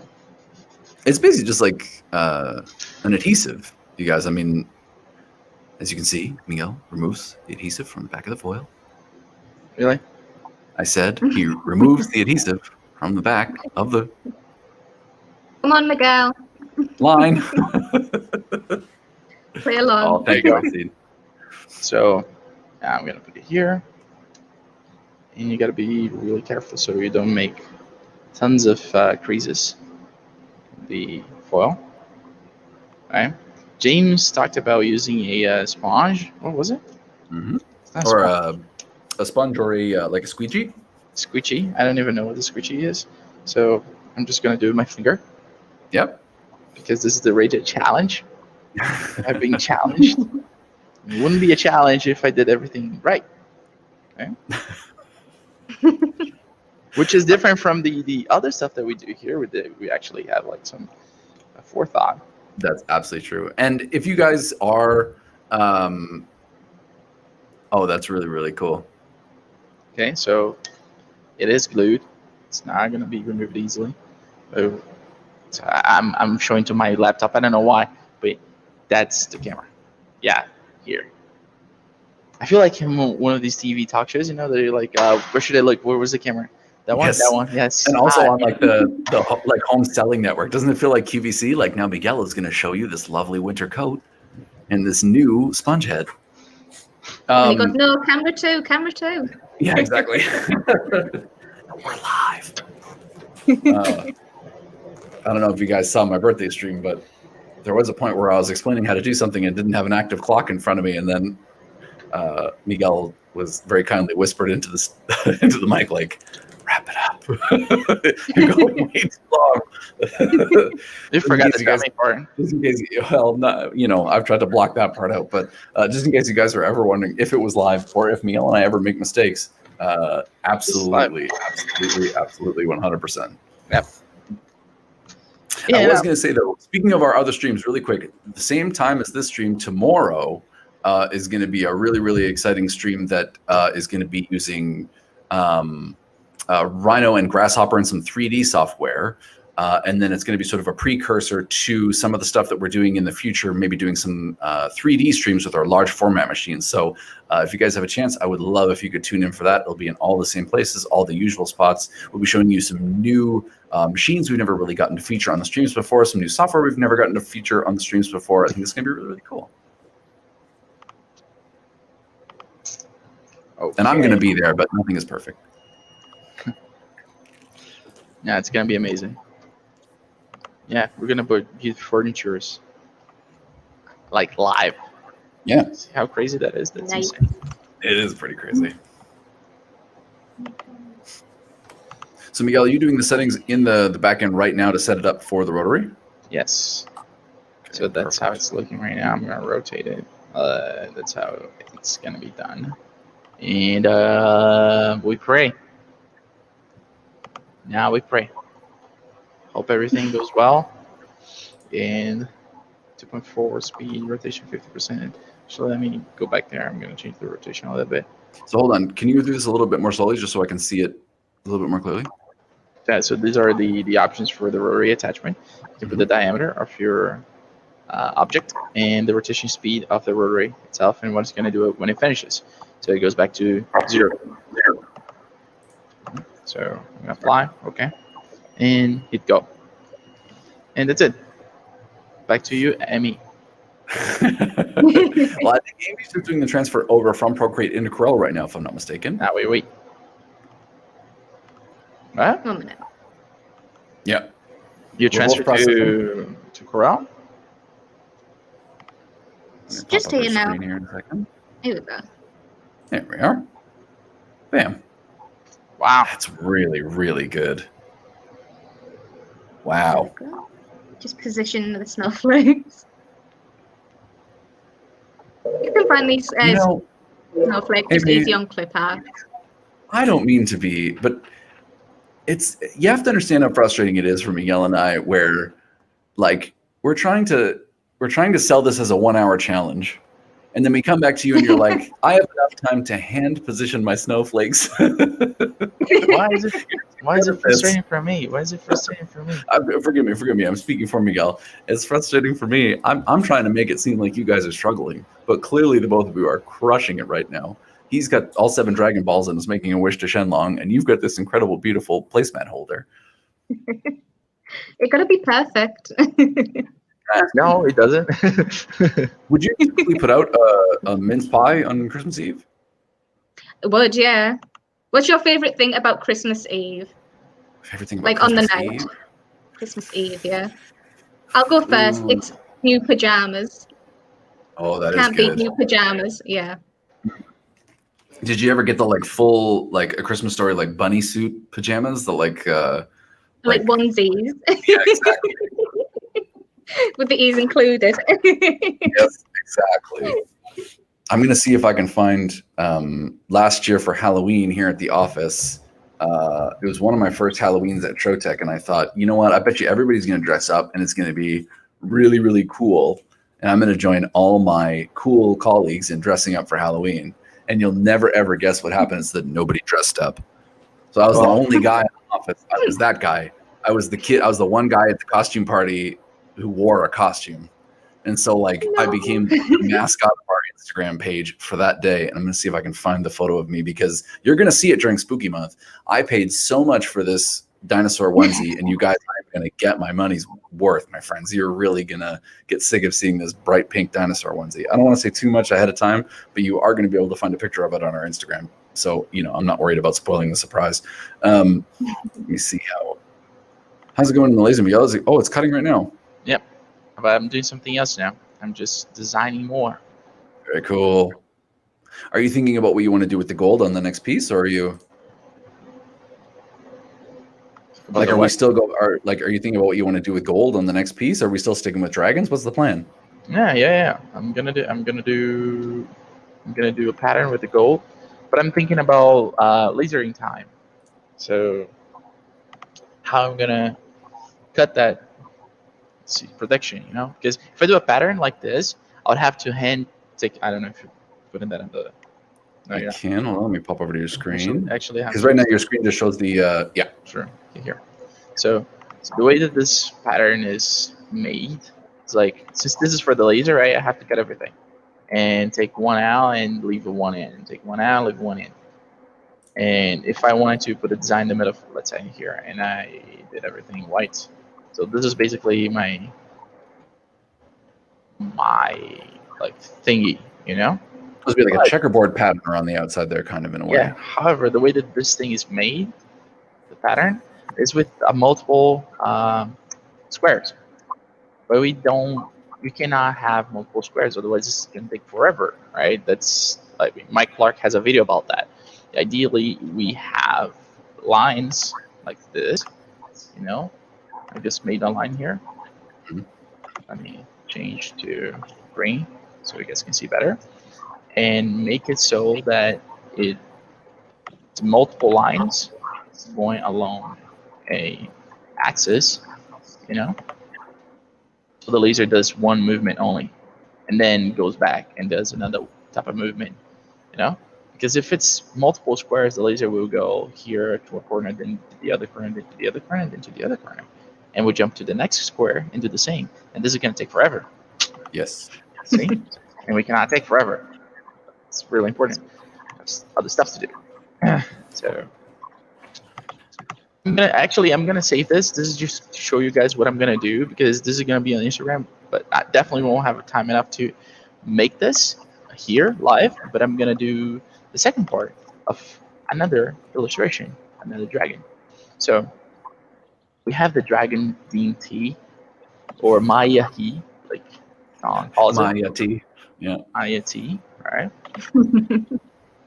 It's basically just like an adhesive, you guys. I mean, as you can see, Miguel removes the adhesive from the back of the foil. Really? I said he removes the adhesive from the back of the Come on, Miguel. line. Play along. Oh, there you go. Steve. So I'm gonna put it here, and you gotta be really careful so you don't make tons of creases in the foil. Right? James talked about using a sponge. What was it? Mm-hmm. Or a sponge or like a squeegee. Squeegee. I don't even know what the squeegee is. So I'm just gonna do it with my finger. Yep. Because this is the Rayjet challenge. I'm being challenged. It wouldn't be a challenge if I did everything right. Okay? Which is different from the other stuff that we do here. We actually have like some forethought. That's absolutely true. And if you guys are, oh, that's really, really cool. Okay, so it is glued. It's not going to be removed easily. So I'm showing to my laptop. I don't know why, but that's the camera. Yeah, here. I feel like I'm on one of these TV talk shows, they're like, where should I look? Where was the camera? That one? Yes. That one, yes. And also on like the like home selling network. Doesn't it feel like QVC? Like now Miguel is going to show you this lovely winter coat and this new sponge head. And he goes, no, camera two. Yeah, exactly. We're live. I don't know if you guys saw my birthday stream, but there was a point where I was explaining how to do something and didn't have an active clock in front of me, and then Miguel was very kindly whispered into the mic, like, "Wrap it up. You're going way too long." You forgot the dummy part. Just in case, I've tried to block that part out, but just in case you guys are ever wondering if it was live or if Miguel and I ever make mistakes, absolutely, 100%. Yep. I was going to say, though, speaking of our other streams, really quick, the same time as this stream tomorrow is going to be a really, really exciting stream that is going to be using Rhino and Grasshopper and some 3D software. And then it's going to be sort of a precursor to some of the stuff that we're doing in the future, maybe doing some 3D streams with our large format machines. So if you guys have a chance, I would love if you could tune in for that. It'll be in all the same places, all the usual spots. We'll be showing you some new machines we've never really gotten to feature on the streams before, some new software we've never gotten to feature on the streams before. I think it's going to be really, really cool. Okay. And I'm going to be there, but nothing is perfect. Yeah, it's going to be amazing. Yeah, we're going to put beautiful furnitures like live. Yeah. See how crazy that is? That's Nice. insane. It is pretty crazy. So Miguel, are you doing the settings in the back end right now to set it up for the rotary? Yes. Okay, So that's perfect. how it's looking right now. I'm going to rotate it. That's how it's going to be done. And we pray. Now we pray. Hope everything goes well. And 2.4 speed, rotation 50%. So let me go back there. I'm going to change the rotation a little bit. So hold on. Can you do this a little bit more slowly just so I can see it a little bit more clearly? Yeah, so these are the options for the rotary attachment. You can put the diameter of your object and the rotation speed of the rotary itself and what it's going to do when it finishes. So it goes back to 0. So I'm going to fly. Okay. And hit go. And that's it. Back to you, Amy. Well, I think Amy's just doing the transfer over from Procreate into Corel right now, if I'm not mistaken. Now wait. What? 1 minute. Yeah. You We're both transfer to Corel? It's Pop just up our here now. screen here in a second. Here we go. There we are. Bam. Wow. That's really, really good. Wow. There we go. Just position the snowflakes. You can find these You know, snowflakes just maybe- easy on clip art. I don't mean to be, but you have to understand how frustrating it is for Miguel and I, where like we're trying to sell this as a 1 hour challenge. And then we come back to you and you're like, I have enough time to hand position my snowflakes. Why is it frustrating for me? Why is it frustrating for me? Forgive me. I'm speaking for Miguel. It's frustrating for me. I'm trying to make it seem like you guys are struggling, but clearly the both of you are crushing it right now. He's got all 7 Dragon Balls and is making a wish to Shenlong, and you've got this incredible, beautiful placemat holder. It gotta be perfect. No, it doesn't. Would you typically put out a mince pie on Christmas Eve? It would, yeah. What's your favorite thing about Christmas Eve? Everything about Like on the Christmas night. Eve? Christmas Eve, yeah. I'll go first. Ooh. It's new pajamas. Oh, that is Can't beat good. new pajamas, yeah. Did you ever get the like full like A Christmas Story like bunny suit pajamas? The Like onesies. yeah, exactly. With the ease included. Yes, exactly. I'm gonna see if I can find last year for Halloween here at the office. It was one of my first Halloweens at Trotec, and I thought, you know what? I bet you everybody's gonna dress up, and it's gonna be really, really cool. And I'm gonna join all my cool colleagues in dressing up for Halloween. And you'll never ever guess what happens that nobody dressed up. So I was the only guy in the office. I was that guy. I was the kid. I was the one guy at the costume party who wore a costume. And so like I became the mascot of our Instagram page for that day. And I'm going to see if I can find the photo of me, because you're going to see it during Spooky Month. I paid so much for this dinosaur onesie, and you guys are going to get my money's worth, my friends. You're really going to get sick of seeing this bright pink dinosaur onesie. I don't want to say too much ahead of time, but you are going to be able to find a picture of it on our Instagram. So, I'm not worried about spoiling the surprise. Let me see how's it going in Malaysia, Miguel? It's cutting right now. Yep. But I'm doing something else now. I'm just designing more. Very cool. Are you thinking about what you want to do with the gold on the next piece, or are you like, are you thinking about what you want to do with gold on the next piece? Are we still sticking with dragons? What's the plan? Yeah. I'm gonna do a pattern with the gold, but I'm thinking about lasering time. So how I'm gonna cut that protection, because if I do a pattern like this, I would have to hand take. I don't know if you're putting that on the. No, I you're can. Hold on, let me pop over to your screen. Actually, Because right now your screen just shows the yeah. Sure. Here. So the way that this pattern is made, it's like, since this is for the laser, right? I have to cut everything and take one out and leave one in, and take one out, leave one in. And if I wanted to put a design in the middle, let's say here, and I did everything white. So this is basically my like thingy, Supposed to be like a checkerboard pattern around the outside there, kind of, in a way. Yeah. However, the way that this thing is made, the pattern, is with multiple squares. But we cannot have multiple squares, otherwise this is gonna take forever, right? That's like Mike Clark has a video about that. Ideally, we have lines like this, I just made a line here. Mhm. Let me change to green so you guys can see better, and make it so that it's multiple lines going along a axis, so the laser does one movement only, and then goes back and does another type of movement, because if it's multiple squares, the laser will go here to a corner, then to the other corner, then to the other corner, then to the other corner, and we'll jump to the next square and do the same, and this is going to take forever. Yes. See? And we cannot take forever. It's really important. There's other stuff to do. So I'm gonna save this. This is just to show you guys what I'm gonna do, because this is gonna be on Instagram, but I definitely won't have time enough to make this here live. But I'm gonna do the second part of another illustration, another dragon. So we have the dragon Dean T, or Maya He, like Sean calls it. Maya T. Yeah. IoT. All right.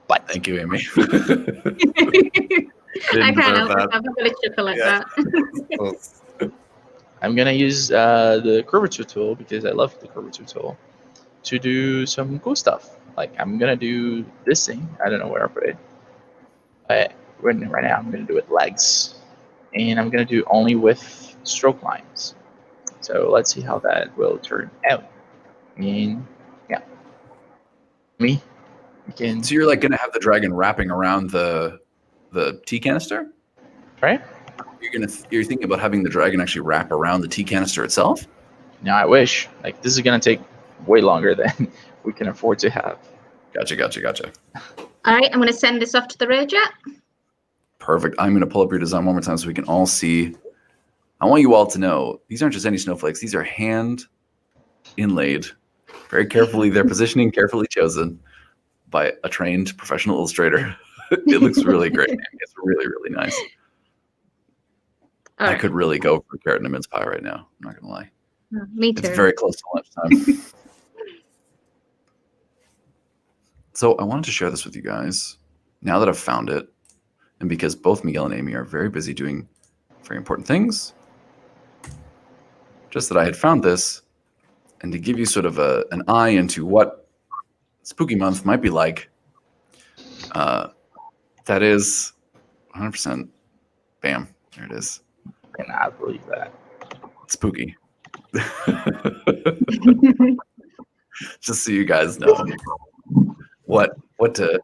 But Thank you, Amy. I Didn't can't deserve help that. myself. I'm going to chuckle at Yeah. that. I'm gonna use the curvature tool because I love the curvature tool to do some cool stuff. Like I'm gonna do this thing. I don't know where I put it. But right now I'm gonna do it legs, and I'm gonna do only with stroke lines. So let's see how that will turn out. And yeah, me. You can So you're like going to have the dragon wrapping around the tea canister? right. You're thinking about having the dragon actually wrap around the tea canister itself? Now I wish like this is gonna take way longer than we can afford to have. Gotcha. All right, I'm going to send this off to the Rayjet. Perfect. I'm going to pull up your design one more time so we can all see. I want you all to know these aren't just any snowflakes. These are hand inlaid, very carefully. They're positioning carefully chosen by a trained professional illustrator. It looks really great. It's really, really nice. All I right. could really go for carrot and a mince pie right now. I'm not going to lie. Me too. It's very close to lunchtime. So I wanted to share this with you guys now that I've found it, and because both Miguel and Amy are very busy doing very important things, just that I had found this, and to give you sort of an eye into what Spooky Month might be like, that is 100%. Bam, there it is. I cannot believe that. Spooky. Just so you guys know what to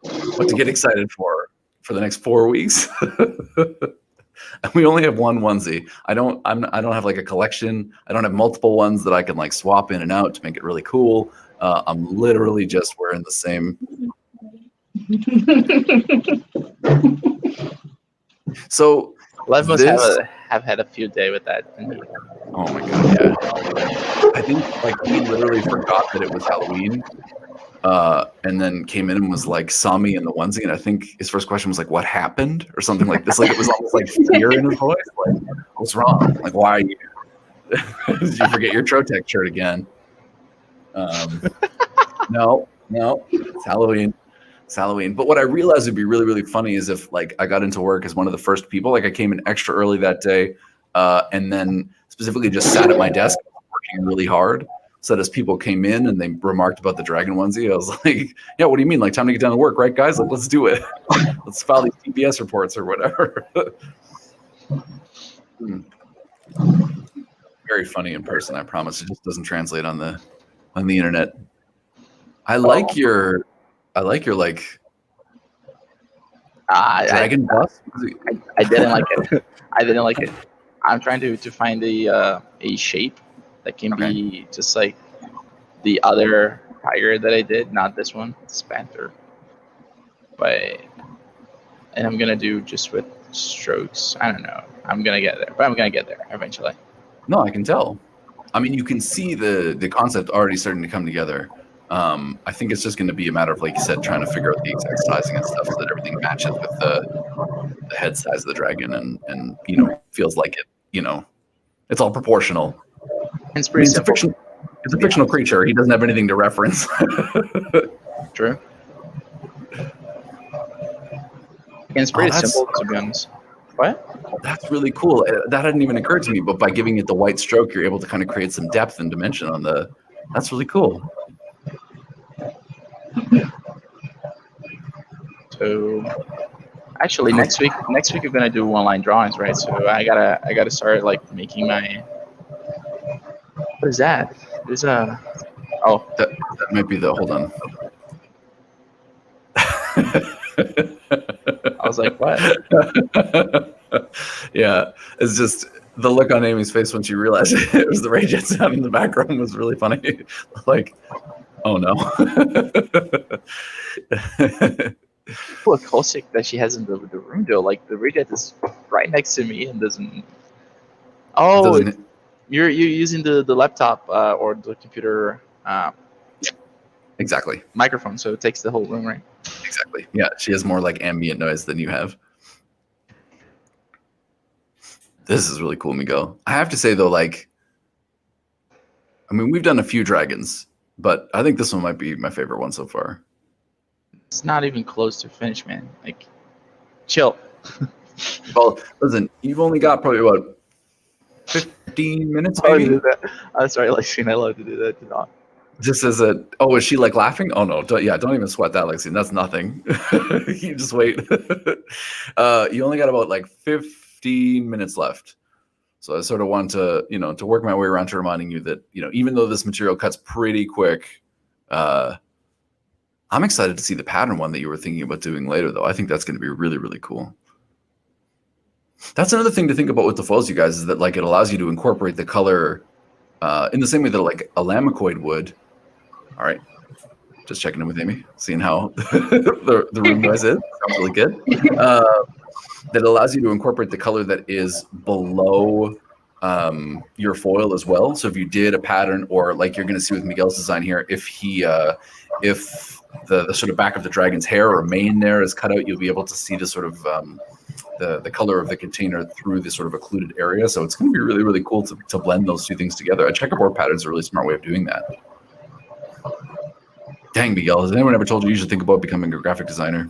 get excited for the next 4 weeks. We only have one onesie. I don't have like a collection. I don't have multiple ones that I can like swap in and out to make it really cool. I'm literally just wearing the same. So Lev must this, have had a field day with that. oh my god, yeah. I think like he literally forgot that it was Halloween. And then came in and was like, saw me in the onesie, and I think his first question was like, "What happened?" or something like this. Like it was almost like fear in his voice. Like, what's wrong? Like, why are you? Did you forget your Trotec shirt again? No, it's Halloween. It's Halloween. But what I realized would be really, really funny is if like I got into work as one of the first people. Like I came in extra early that day, and then specifically just sat at my desk working really hard. So that as people came in and they remarked about the dragon onesie, I was like, yeah, what do you mean? Like, time to get down to work, right, guys? Like, let's do it. Let's file these TPS reports or whatever. Very funny in person, I promise. It just doesn't translate on the internet. I like your like dragon bust. I didn't like it. I didn't like it. I'm trying to find a shape that can be just like the other tiger that I did, not this one. It's Panther. And I'm gonna do just with strokes. I don't know. I'm gonna get there, but I'm gonna get there eventually. No, I can tell. I mean, you can see the concept already starting to come together. I think it's just going to be a matter of, like you said, trying to figure out the exact sizing and stuff so that everything matches with the head size of the dragon and feels like it. It's all proportional. It's pretty simple. It's a fictional creature. He doesn't have anything to reference. True. It's pretty simple, to be honest. What? That's really cool. That hadn't even occurred to me, but by giving it the white stroke, you're able to kind of create some depth and dimension on the. That's really cool. So, actually, next week we're gonna do one-line drawings, right? So I gotta start like making my. What is that? There's a. Oh, that might be the. Hold on. I was like, what? Yeah, it's just the look on Amy's face when she realized it was the Rayjet sound in the background was really funny. Like, oh no. Look how sick that she has in the room though. Like the Rayjet is right next to me and doesn't. Oh, you're using the laptop or the computer. Exactly. Microphone, so it takes the whole room, right? Exactly. Yeah, she has more like ambient noise than you have. This is really cool, Miguel. I have to say though, like, I mean, we've done a few dragons, But I think this one might be my favorite one so far. It's not even close to finish, man. Like, chill. Well, listen, you've only got probably about 15 minutes, maybe. I'm sorry, Lexine. I love to do that. Do not. Just as a, oh, is she like laughing? Oh no, don't even sweat that, Lexine. That's nothing. You just wait. You only got about like 15 minutes left. So I sort of want to, to work my way around to reminding you that, even though this material cuts pretty quick, I'm excited to see the pattern one that you were thinking about doing later, though. I think that's going to be really, really cool. That's another thing to think about with the foils, you guys, is that like it allows you to incorporate the color in the same way that like a Lamicoid would. All right, just checking in with Amy, seeing how the room noise is. Sounds really good. That allows you to incorporate the color that is below your foil as well. So if you did a pattern, or like you're going to see with Miguel's design here, if the sort of back of the dragon's hair or mane there is cut out, you'll be able to see the sort of the color of the container through this sort of occluded area. So it's going to be really, really cool to blend those two things together. A checkerboard pattern is a really smart way of doing that. Dang, Miguel, has anyone ever told you should think about becoming a graphic designer?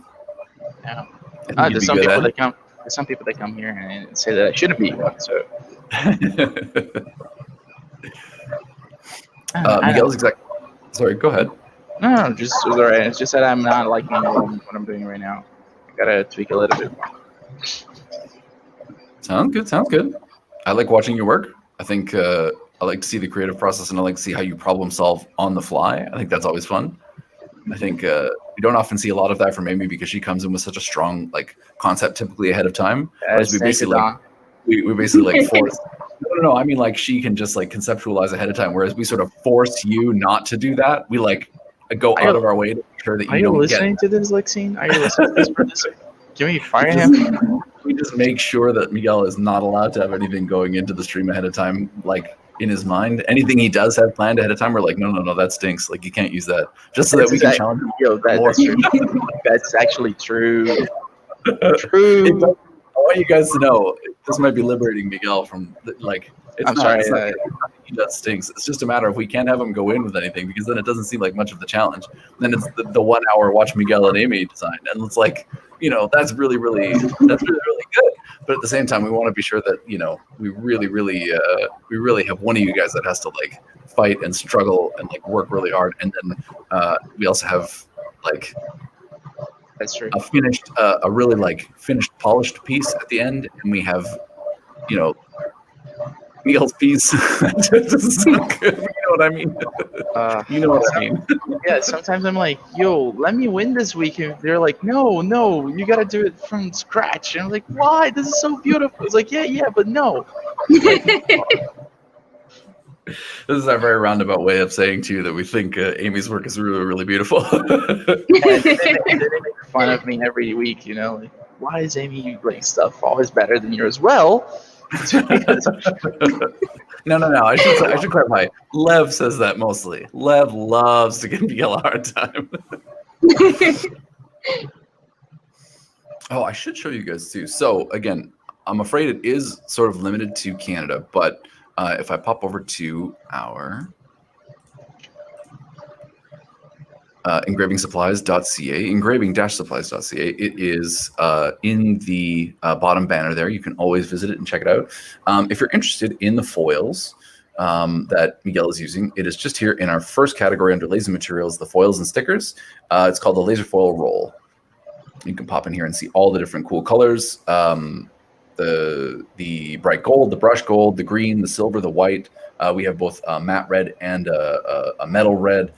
Yeah. There's some people that come. There's some people that come here and say that I shouldn't be one. So. Miguel's exactly. Sorry, go ahead. No, just it was all right. It's just that I'm not liking what I'm doing right now. I gotta tweak a little bit more. Sounds good. Sounds good. I like watching your work. I think I like to see the creative process, and I like to see how you problem solve on the fly. I think that's always fun. I think we don't often see a lot of that from Amy because she comes in with such a strong like concept typically ahead of time. Yes, we basically we basically like force. No. I mean, like she can just like conceptualize ahead of time, whereas we sort of force you not to do that. We like go out of our way to make sure that you don't get. Are you listening to this, Lexine? Are you listening to this producer? Can we fire him? We just make sure that Miguel is not allowed to have anything going into the stream ahead of time, like in his mind. Anything he does have planned ahead of time, we're like, no, that stinks. Like you can't use that. Just so that we can challenge him. That's true. That's actually true. True. I want you guys to know this might be liberating Miguel from like. I'm sorry. He does stinks. It's just a matter of we can't have him go in with anything because then it doesn't seem like much of the challenge. Then it's the 1 hour watch Miguel and Amy design, and it's like, that's really good. But at the same time, we want to be sure that we really have one of you guys that has to like fight and struggle and like work really hard, and then we also have like. That's true. A really like finished, polished piece at the end, and we have, Miguel's piece. Just so good. You know what I mean? You know what I mean? Yeah. Sometimes I'm like, "Yo, let me win this week," and they're like, "No, you got to do it from scratch." And I'm like, "Why? This is so beautiful." It's like, "Yeah, but no." This is our very roundabout way of saying to you that we think Amy's work is really, really beautiful. And they make fun of me every week, like, why is Amy like stuff always better than yours? Well, no. I should clarify. Lev says that mostly. Lev loves to give Miguel a hard time. Oh, I should show you guys too. So again, I'm afraid it is sort of limited to Canada, but if I pop over to our engraving-supplies.ca, engraving-supplies.ca, it is in the bottom banner there. You can always visit it and check it out. If you're interested in the foils that Miguel is using, it is just here in our first category under laser materials, the foils and stickers. It's called the laser foil roll. You can pop in here and see all the different cool colors. The bright gold, the brush gold, the green, the silver, the white. We have both matte red and a metal red.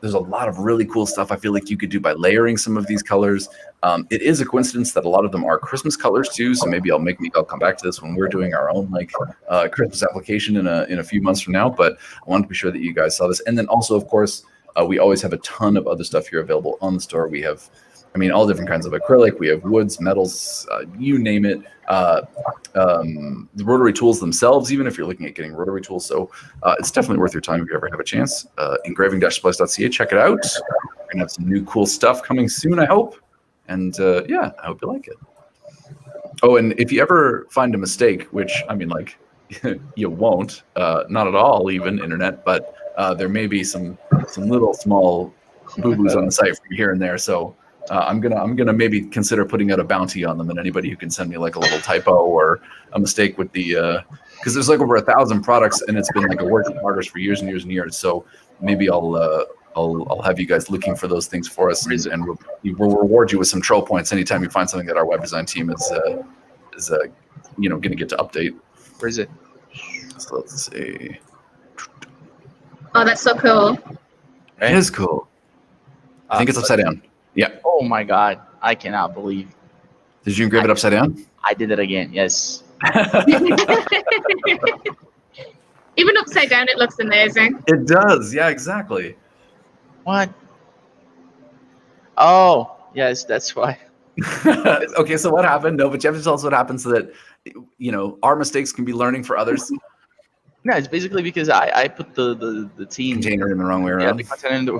There's a lot of really cool stuff I feel like you could do by layering some of these colors. It is a coincidence that a lot of them are Christmas colors too, so maybe I'll come back to this when we're doing our own like Christmas application in a few months from now. But I wanted to be sure that you guys saw this. And then also, of course, we always have a ton of other stuff here available on the store. We have, all different kinds of acrylic. We have woods, metals, you name it. The rotary tools themselves, even if you're looking at getting rotary tools. So it's definitely worth your time if you ever have a chance. Engraving-supplies.ca, check it out. We're going to have some new cool stuff coming soon, I hope. And I hope you like it. Oh, and if you ever find a mistake, which, you won't, not at all even, internet, but there may be some little small boo-boos on the site from here and there. So I'm gonna maybe consider putting out a bounty on them, and anybody who can send me like a little typo or a mistake with the because there's like over 1,000 products, and it's been like a work in progress for years and years and years. So maybe I'll have you guys looking for those things for us, and we'll reward you with some troll points anytime you find something that our web design team is going to get to update. Where is it? So let's see. Oh, that's so cool. It is cool. I think it's upside down. Yeah. Oh my God, I cannot believe. Did you engrave it upside down? I did it again. Yes. Even upside down, it looks amazing. It does. Yeah, exactly. What? Oh, yes, that's why. Okay, so what happened? No, but you have to tell us what happened so that our mistakes can be learning for others. No, it's basically because I put the team Container in the wrong way Yeah, around. the container in the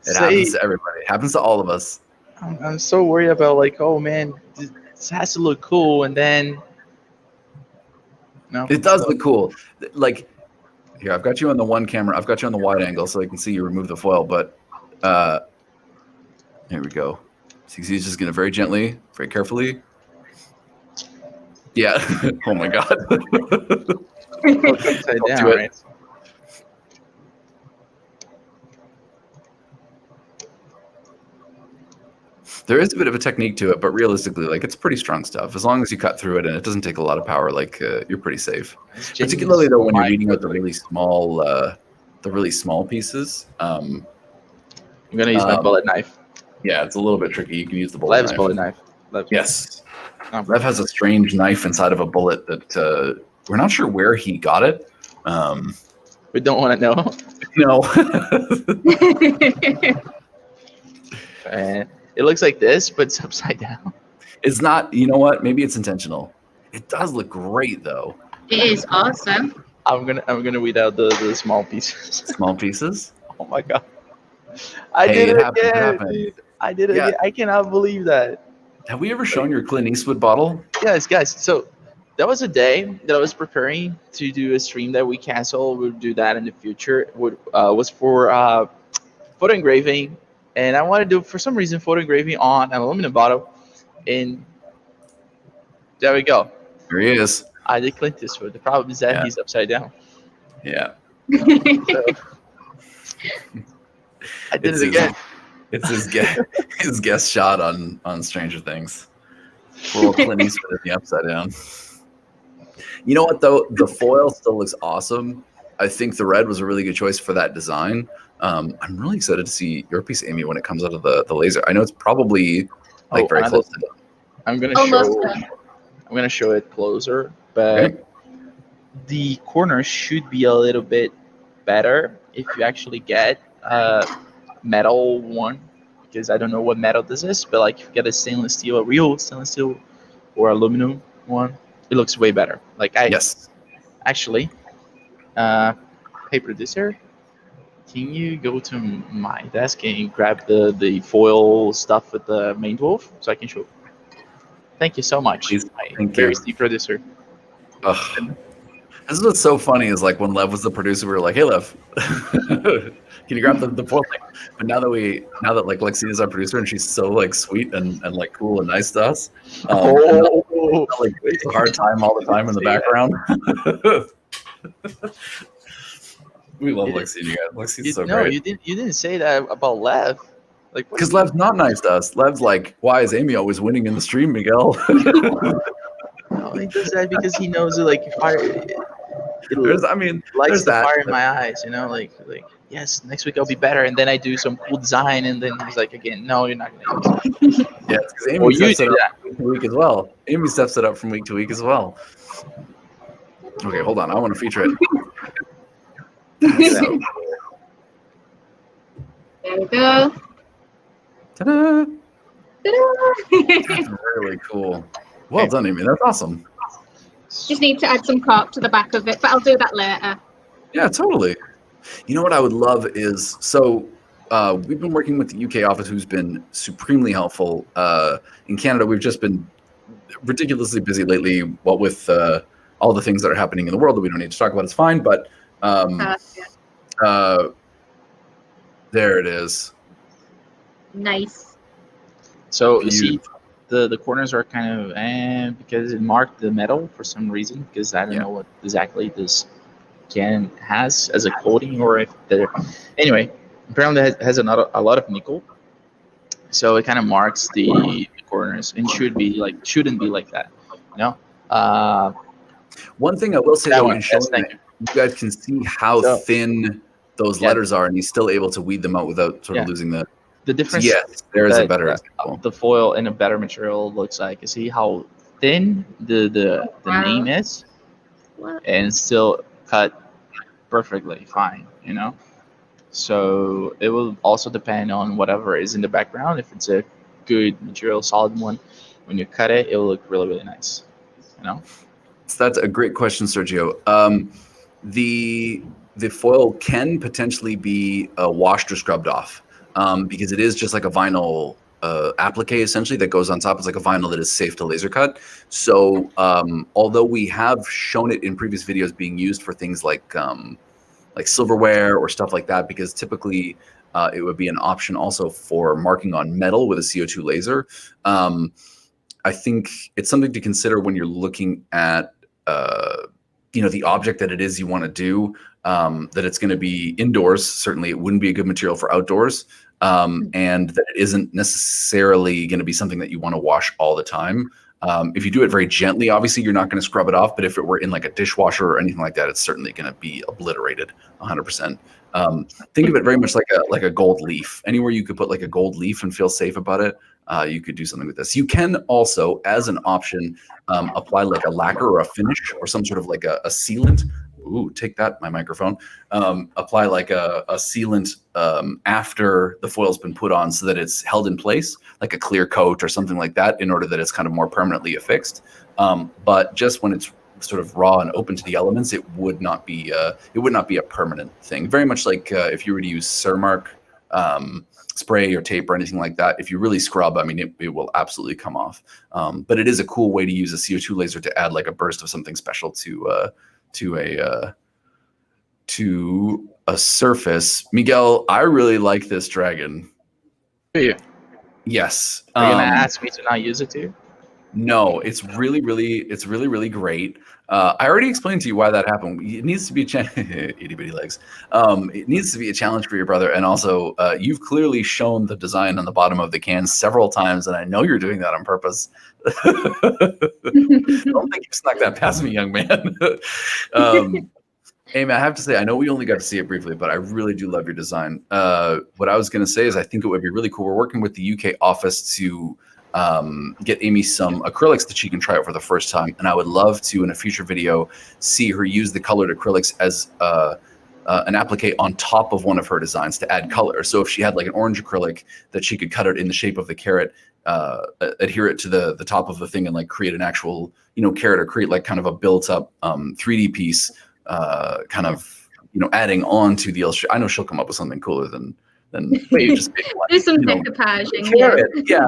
It happens to everybody. It happens to all of us. I'm so worried about like, oh man, this has to look cool, and then no, It does look cool. Like here, I've got you on the one camera. I've got you on the wide angle so I can see you remove the foil. But here we go. So you see, he's just gonna very gently, very carefully. Yeah. Oh my God. upside Don't down, do it. right? There is a bit of a technique to it, but realistically, like it's pretty strong stuff. As long as you cut through it and it doesn't take a lot of power, like you're pretty safe. Particularly though when you're eating out the really small pieces. I'm gonna use my bullet knife. Yeah, it's a little bit tricky. You can use the bullet Lev's knife. bullet knife. Lev. Yes. Lev has a strange knife inside of a bullet that we're not sure where he got it. We don't want to know. No. And it looks like this, but it's upside down. It's not, you know what? Maybe it's intentional. It does look great though. It is awesome. I'm gonna weed out the small pieces. Small pieces. Oh my God. I Hey, did it it happened, it again, happened. dude. I did it Yeah. again. I cannot believe that. Have we ever shown your Clint Eastwood bottle? Yes, guys. So that was a day that I was preparing to do a stream that we canceled. We'll do that in the future. Was for photo engraving, and I wanted to do, for some reason, photo engraving on an aluminum bottle. And there we go. Here he is. I did Clint Eastwood. The problem is that Yeah. he's upside down. Yeah. I did It's it again. It's his guest shot on Stranger Things. Little Clint Eastwood in the upside down. You know what though? The foil still looks awesome. I think the red was a really good choice for that design. I'm really excited to see your piece, Amy, when it comes out of the laser. I know it's probably like very close to done. I'm gonna Almost show. done. I'm gonna show it closer, but Okay. the corner should be a little bit better if you actually get a metal one, because I don't know what metal this is, but like if you get a stainless steel, a real stainless steel or aluminum one, it looks way better. Like Yes. actually, hey producer, can you go to my desk and grab the foil stuff with the main dwarf so I can show? Thank you so much. Please. My Thank very you. steep producer. Ugh. This is what's so funny is like when Lev was the producer, we were like, "Hey, Lev, can you grab the foil thing?" But now that like Lexi is our producer and she's so like sweet and like cool and nice to us, like it's a hard time all the time in the background. We love Lexi, you guys. Lexi's so no, great. you didn't say that about Lev. Like what- Because Lev's not nice to us. Lev's like, "Why is Amy always winning in the stream, Miguel?" no, he does that because he knows that like fire. It there's lights there's the that. fire in my eyes, you know, like yes, next week I'll be better, and then I do some cool design, and then he's like again, no, you're not gonna. Yeah, because Amy Well, you steps it do up that. from week to week as well. Amy steps it up from week to week as well. Okay, hold on. I want to feature it. There we go. Ta-da! Ta-da! That's really cool. Well done, Amy. That's awesome. Just need to add some cork to the back of it, but I'll do that later. Yeah, totally. You know what I would love is we've been working with the UK office, who's been supremely helpful. In Canada, we've just been ridiculously busy lately. What with all the things that are happening in the world that we don't need to talk about, it's fine. But Yeah. There it is. Nice. So you see, the corners are kind of because it marked the metal for some reason, because I don't know what exactly this can has as a coating, or if there. Anyway, apparently it has a lot of nickel, so it kind of marks the corners, and shouldn't be like that, you know. One thing I will say That though, one, in showing yes, thank that you guys can see how So- thin those letters are, and he's still able to weed them out without sort of losing the. The difference. Yes, there is a that, better uh, example. the foil in a better material looks like. You see how thin the name is, and it's still cut perfectly fine, you know. So it will also depend on whatever is in the background. If it's a good material, solid one, when you cut it, it will look really, really nice, you know. So that's a great question, Sergio. The foil can potentially be washed or scrubbed off, because it is just like a vinyl applique essentially that goes on top. It's like a vinyl that is safe to laser cut. So although we have shown it in previous videos being used for things like silverware or stuff like that, because typically it would be an option also for marking on metal with a CO2 laser. I think it's something to consider when you're looking at the object that it is you want to do, that it's going to be indoors. Certainly it wouldn't be a good material for outdoors, and that it isn't necessarily going to be something that you want to wash all the time. If you do it very gently, obviously you're not going to scrub it off, but if it were in like a dishwasher or anything like that, it's certainly going to be obliterated 100%. Think of it very much like a gold leaf. Anywhere you could put like a gold leaf and feel safe about it, you could do something with this. You can also, as an option, apply like a lacquer or a finish or some sort of like a sealant. Ooh, take that, my microphone. Apply like a sealant after the foil's been put on so that it's held in place, like a clear coat or something like that, in order that it's kind of more permanently affixed. But just when it's sort of raw and open to the elements, it would not be a permanent thing. Very much like if you were to use Cermark spray or tape or anything like that, if you really scrub, I mean, it will absolutely come off. But it is a cool way to use a CO2 laser to add like a burst of something special to a surface. Miguel, I really like this dragon. Do you? Yes. Are you gonna ask me to not use it too? No, it's really, really great. I already explained to you why that happened. It needs to be itty bitty legs. It needs to be a challenge for your brother, and also you've clearly shown the design on the bottom of the can several times, and I know you're doing that on purpose. Don't think you snuck that past me, young man. Amy, I have to say, I know we only got to see it briefly, but I really do love your design. What I was going to say is I think it would be really cool. We're working with the UK office to get Amy some acrylics that she can try out for the first time. And I would love to, in a future video, see her use the colored acrylics as an applique on top of one of her designs to add color. So if she had like an orange acrylic that she could cut it in the shape of the carrot, adhere it to the top of the thing and like create an actual, carrot, or create like kind of a built up 3D piece, kind of, adding on to the illustration. I know she'll come up with something cooler than you just do some decoupaging. Yeah.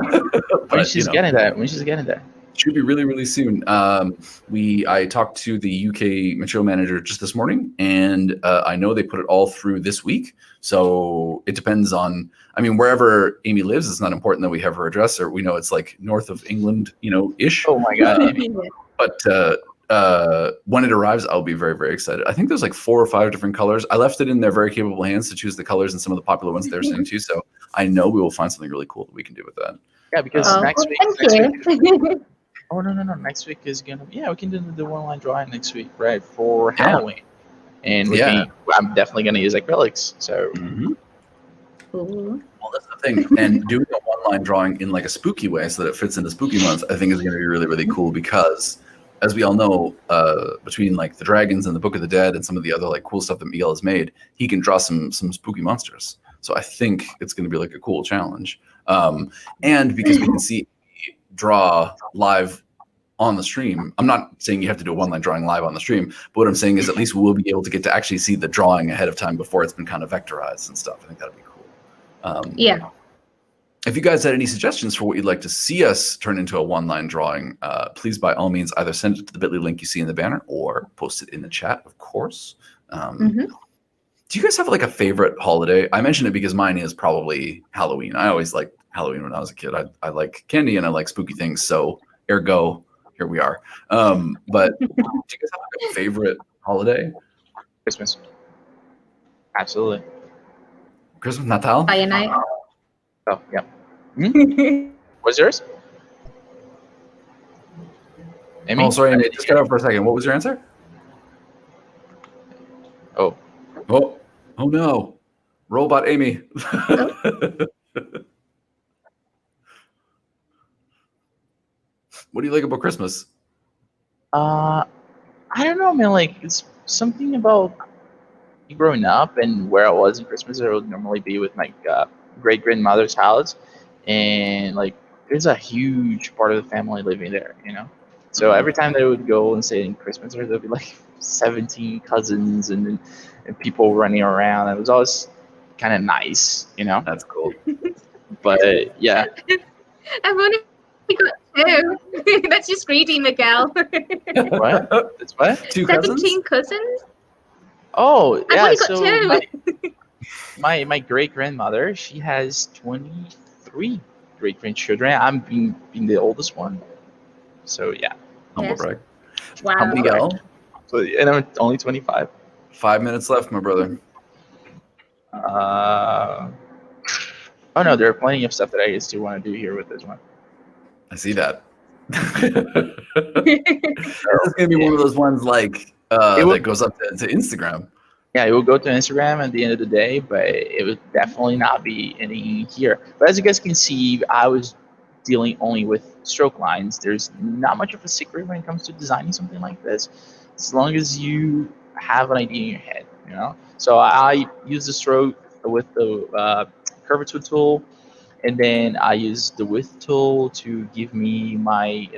When she's getting that. Should be really, really soon. I talked to the UK material manager just this morning, and I know they put it all through this week. So it depends on, wherever Amy lives, it's not important that we have her address, or we know it's like north of England, ish. Oh my God, Amy. But when it arrives, I'll be very, very excited. I think there's like 4 or 5 different colors. I left it in their very capable hands to choose the colors and some of the popular ones they're saying too. So I know we will find something really cool that we can do with that. Yeah, because next week. Oh no! Next week is gonna. Yeah, we can do the one-line drawing next week, right, for Halloween, and I'm definitely gonna use acrylics. So. Mm-hmm. Well, that's the thing, and doing a one-line drawing in like a spooky way so that it fits into spooky month, I think is going to be really, really cool, because as we all know, between like the dragons and the Book of the Dead and some of the other like cool stuff that Miguel has made, he can draw some spooky monsters. So I think it's going to be like a cool challenge. And because we can see draw live on the stream, I'm not saying you have to do a one-line drawing live on the stream, but what I'm saying is at least we'll be able to get to actually see the drawing ahead of time before it's been kind of vectorized and stuff. I think that'd be cool. Yeah. If you guys had any suggestions for what you'd like to see us turn into a one-line drawing, please by all means either send it to the bit.ly link you see in the banner or post it in the chat, of course. Do you guys have like a favorite holiday? I mention it because mine is probably Halloween. I always liked Halloween when I was a kid. I like candy and I like spooky things. So ergo, here we are. But do you guys have like a favorite holiday? Christmas. Absolutely. Christmas, Natal? Fire night. Oh, yeah. What's yours? Amy? Oh, sorry, Amy. Just cut out for a second. What was your answer? Oh. Oh no. Robot Amy. What do you like about Christmas? I don't know, man. Like, it's something about growing up and where I was in Christmas. I would normally be with my great grandmother's house, and like, there's a huge part of the family living there, you know. So every time they would go and say in Christmas, there'd be like 17 cousins and people running around. It was always kind of nice, you know. That's cool. But yeah, I've only got 2. That's just greedy, Miguel. what? That's what? 2 cousins? 17 cousins? Oh, I've yeah. only got So 2. my great grandmother, she has 23 great grandchildren. I'm being the oldest one. So yeah. Humble Yes. brag. Wow. Miguel, So and I'm only 25. 5 minutes left, my brother. Oh no, there are plenty of stuff that I still want to do here with this one. I see that. This is gonna be one of those ones like that goes up to Instagram. Yeah, it will go to Instagram at the end of the day, but it would definitely not be any here. But as you guys can see, I was dealing only with stroke lines. There's not much of a secret when it comes to designing something like this, as long as you have an idea in your head, you know. So I use the stroke with the curvature tool, and then I use the width tool to give me my,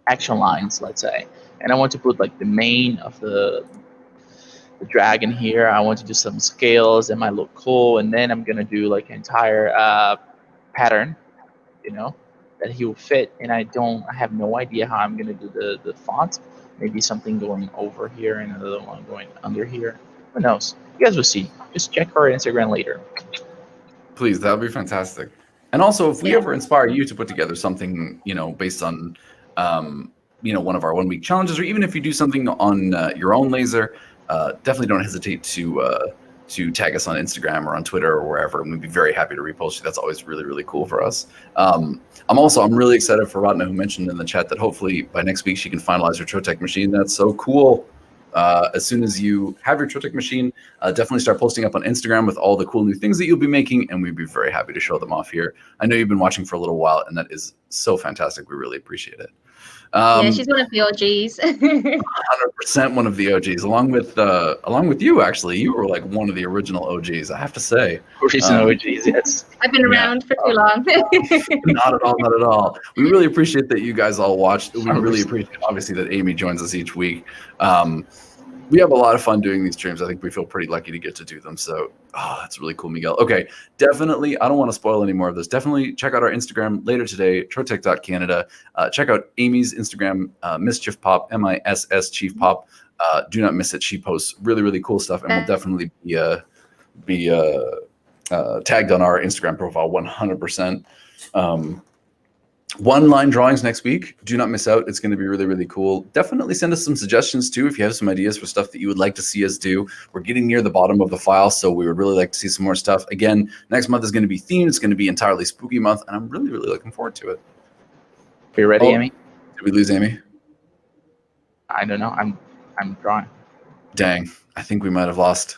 action lines, let's say. And I want to put like the mane of the dragon here. I want to do some scales that might look cool, and then I'm gonna do like an entire pattern, you know, that he will fit. And I have no idea how I'm gonna do the font. Maybe something going over here and another one going under here. Who knows? You guys will see. Just check our Instagram later. Please, that would be fantastic. And also, if we ever inspire you to put together something, you know, based on, one of our 1 week challenges, or even if you do something on your own laser, definitely don't hesitate to tag us on Instagram or on Twitter or wherever, and we'd be very happy to repost you. That's always really, really cool for us. I'm really excited for Ratna, who mentioned in the chat that hopefully by next week she can finalize her Trotec machine. That's so cool. As soon as you have your Trotec machine, definitely start posting up on Instagram with all the cool new things that you'll be making, and we'd be very happy to show them off here. I know you've been watching for a little while, and that is so fantastic. We really appreciate it. Yeah, she's one of the OGs. 100% one of the OGs, along with you. Actually, you were like one of the original OGs, I have to say. OGs, yes. I've been around for too long. Not at all, not at all. We really appreciate that you guys all watched. We really appreciate, obviously, that Amy joins us each week. We have a lot of fun doing these streams. I think we feel pretty lucky to get to do them. So, that's really cool, Miguel. Okay, definitely, I don't want to spoil any more of this. Definitely check out our Instagram later today, Trotec.Canada. Check out Amy's Instagram, Mischief Pop, MISS Chief Pop. Do not miss it. She posts really, really cool stuff, and will definitely be tagged on our Instagram profile 100%. One-line drawings next week. Do not miss out. It's going to be really, really cool. Definitely send us some suggestions too if you have some ideas for stuff that you would like to see us do. We're getting near the bottom of the file, so we would really like to see some more stuff. Again, next month is going to be themed. It's going to be entirely spooky month, and I'm really, really looking forward to it. Are you ready, Amy? Did we lose Amy? I don't know. I'm drawing. Dang, I think we might have lost.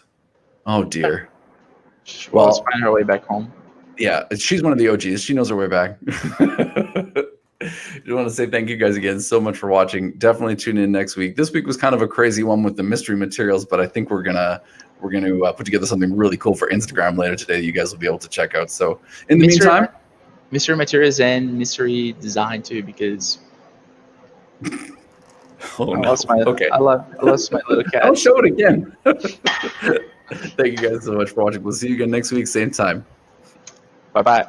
Oh dear. Well, let's find our way back home. Yeah, she's one of the OGs. She knows her way back. I want to say thank you guys again so much for watching. Definitely tune in next week. This week was kind of a crazy one with the mystery materials, but I think we're gonna put together something really cool for Instagram later today that you guys will be able to check out. So in the meantime, mystery materials and mystery design too, because I lost my little cat. I'll show it again. Thank you guys so much for watching. We'll see you again next week, same time. Bye-bye.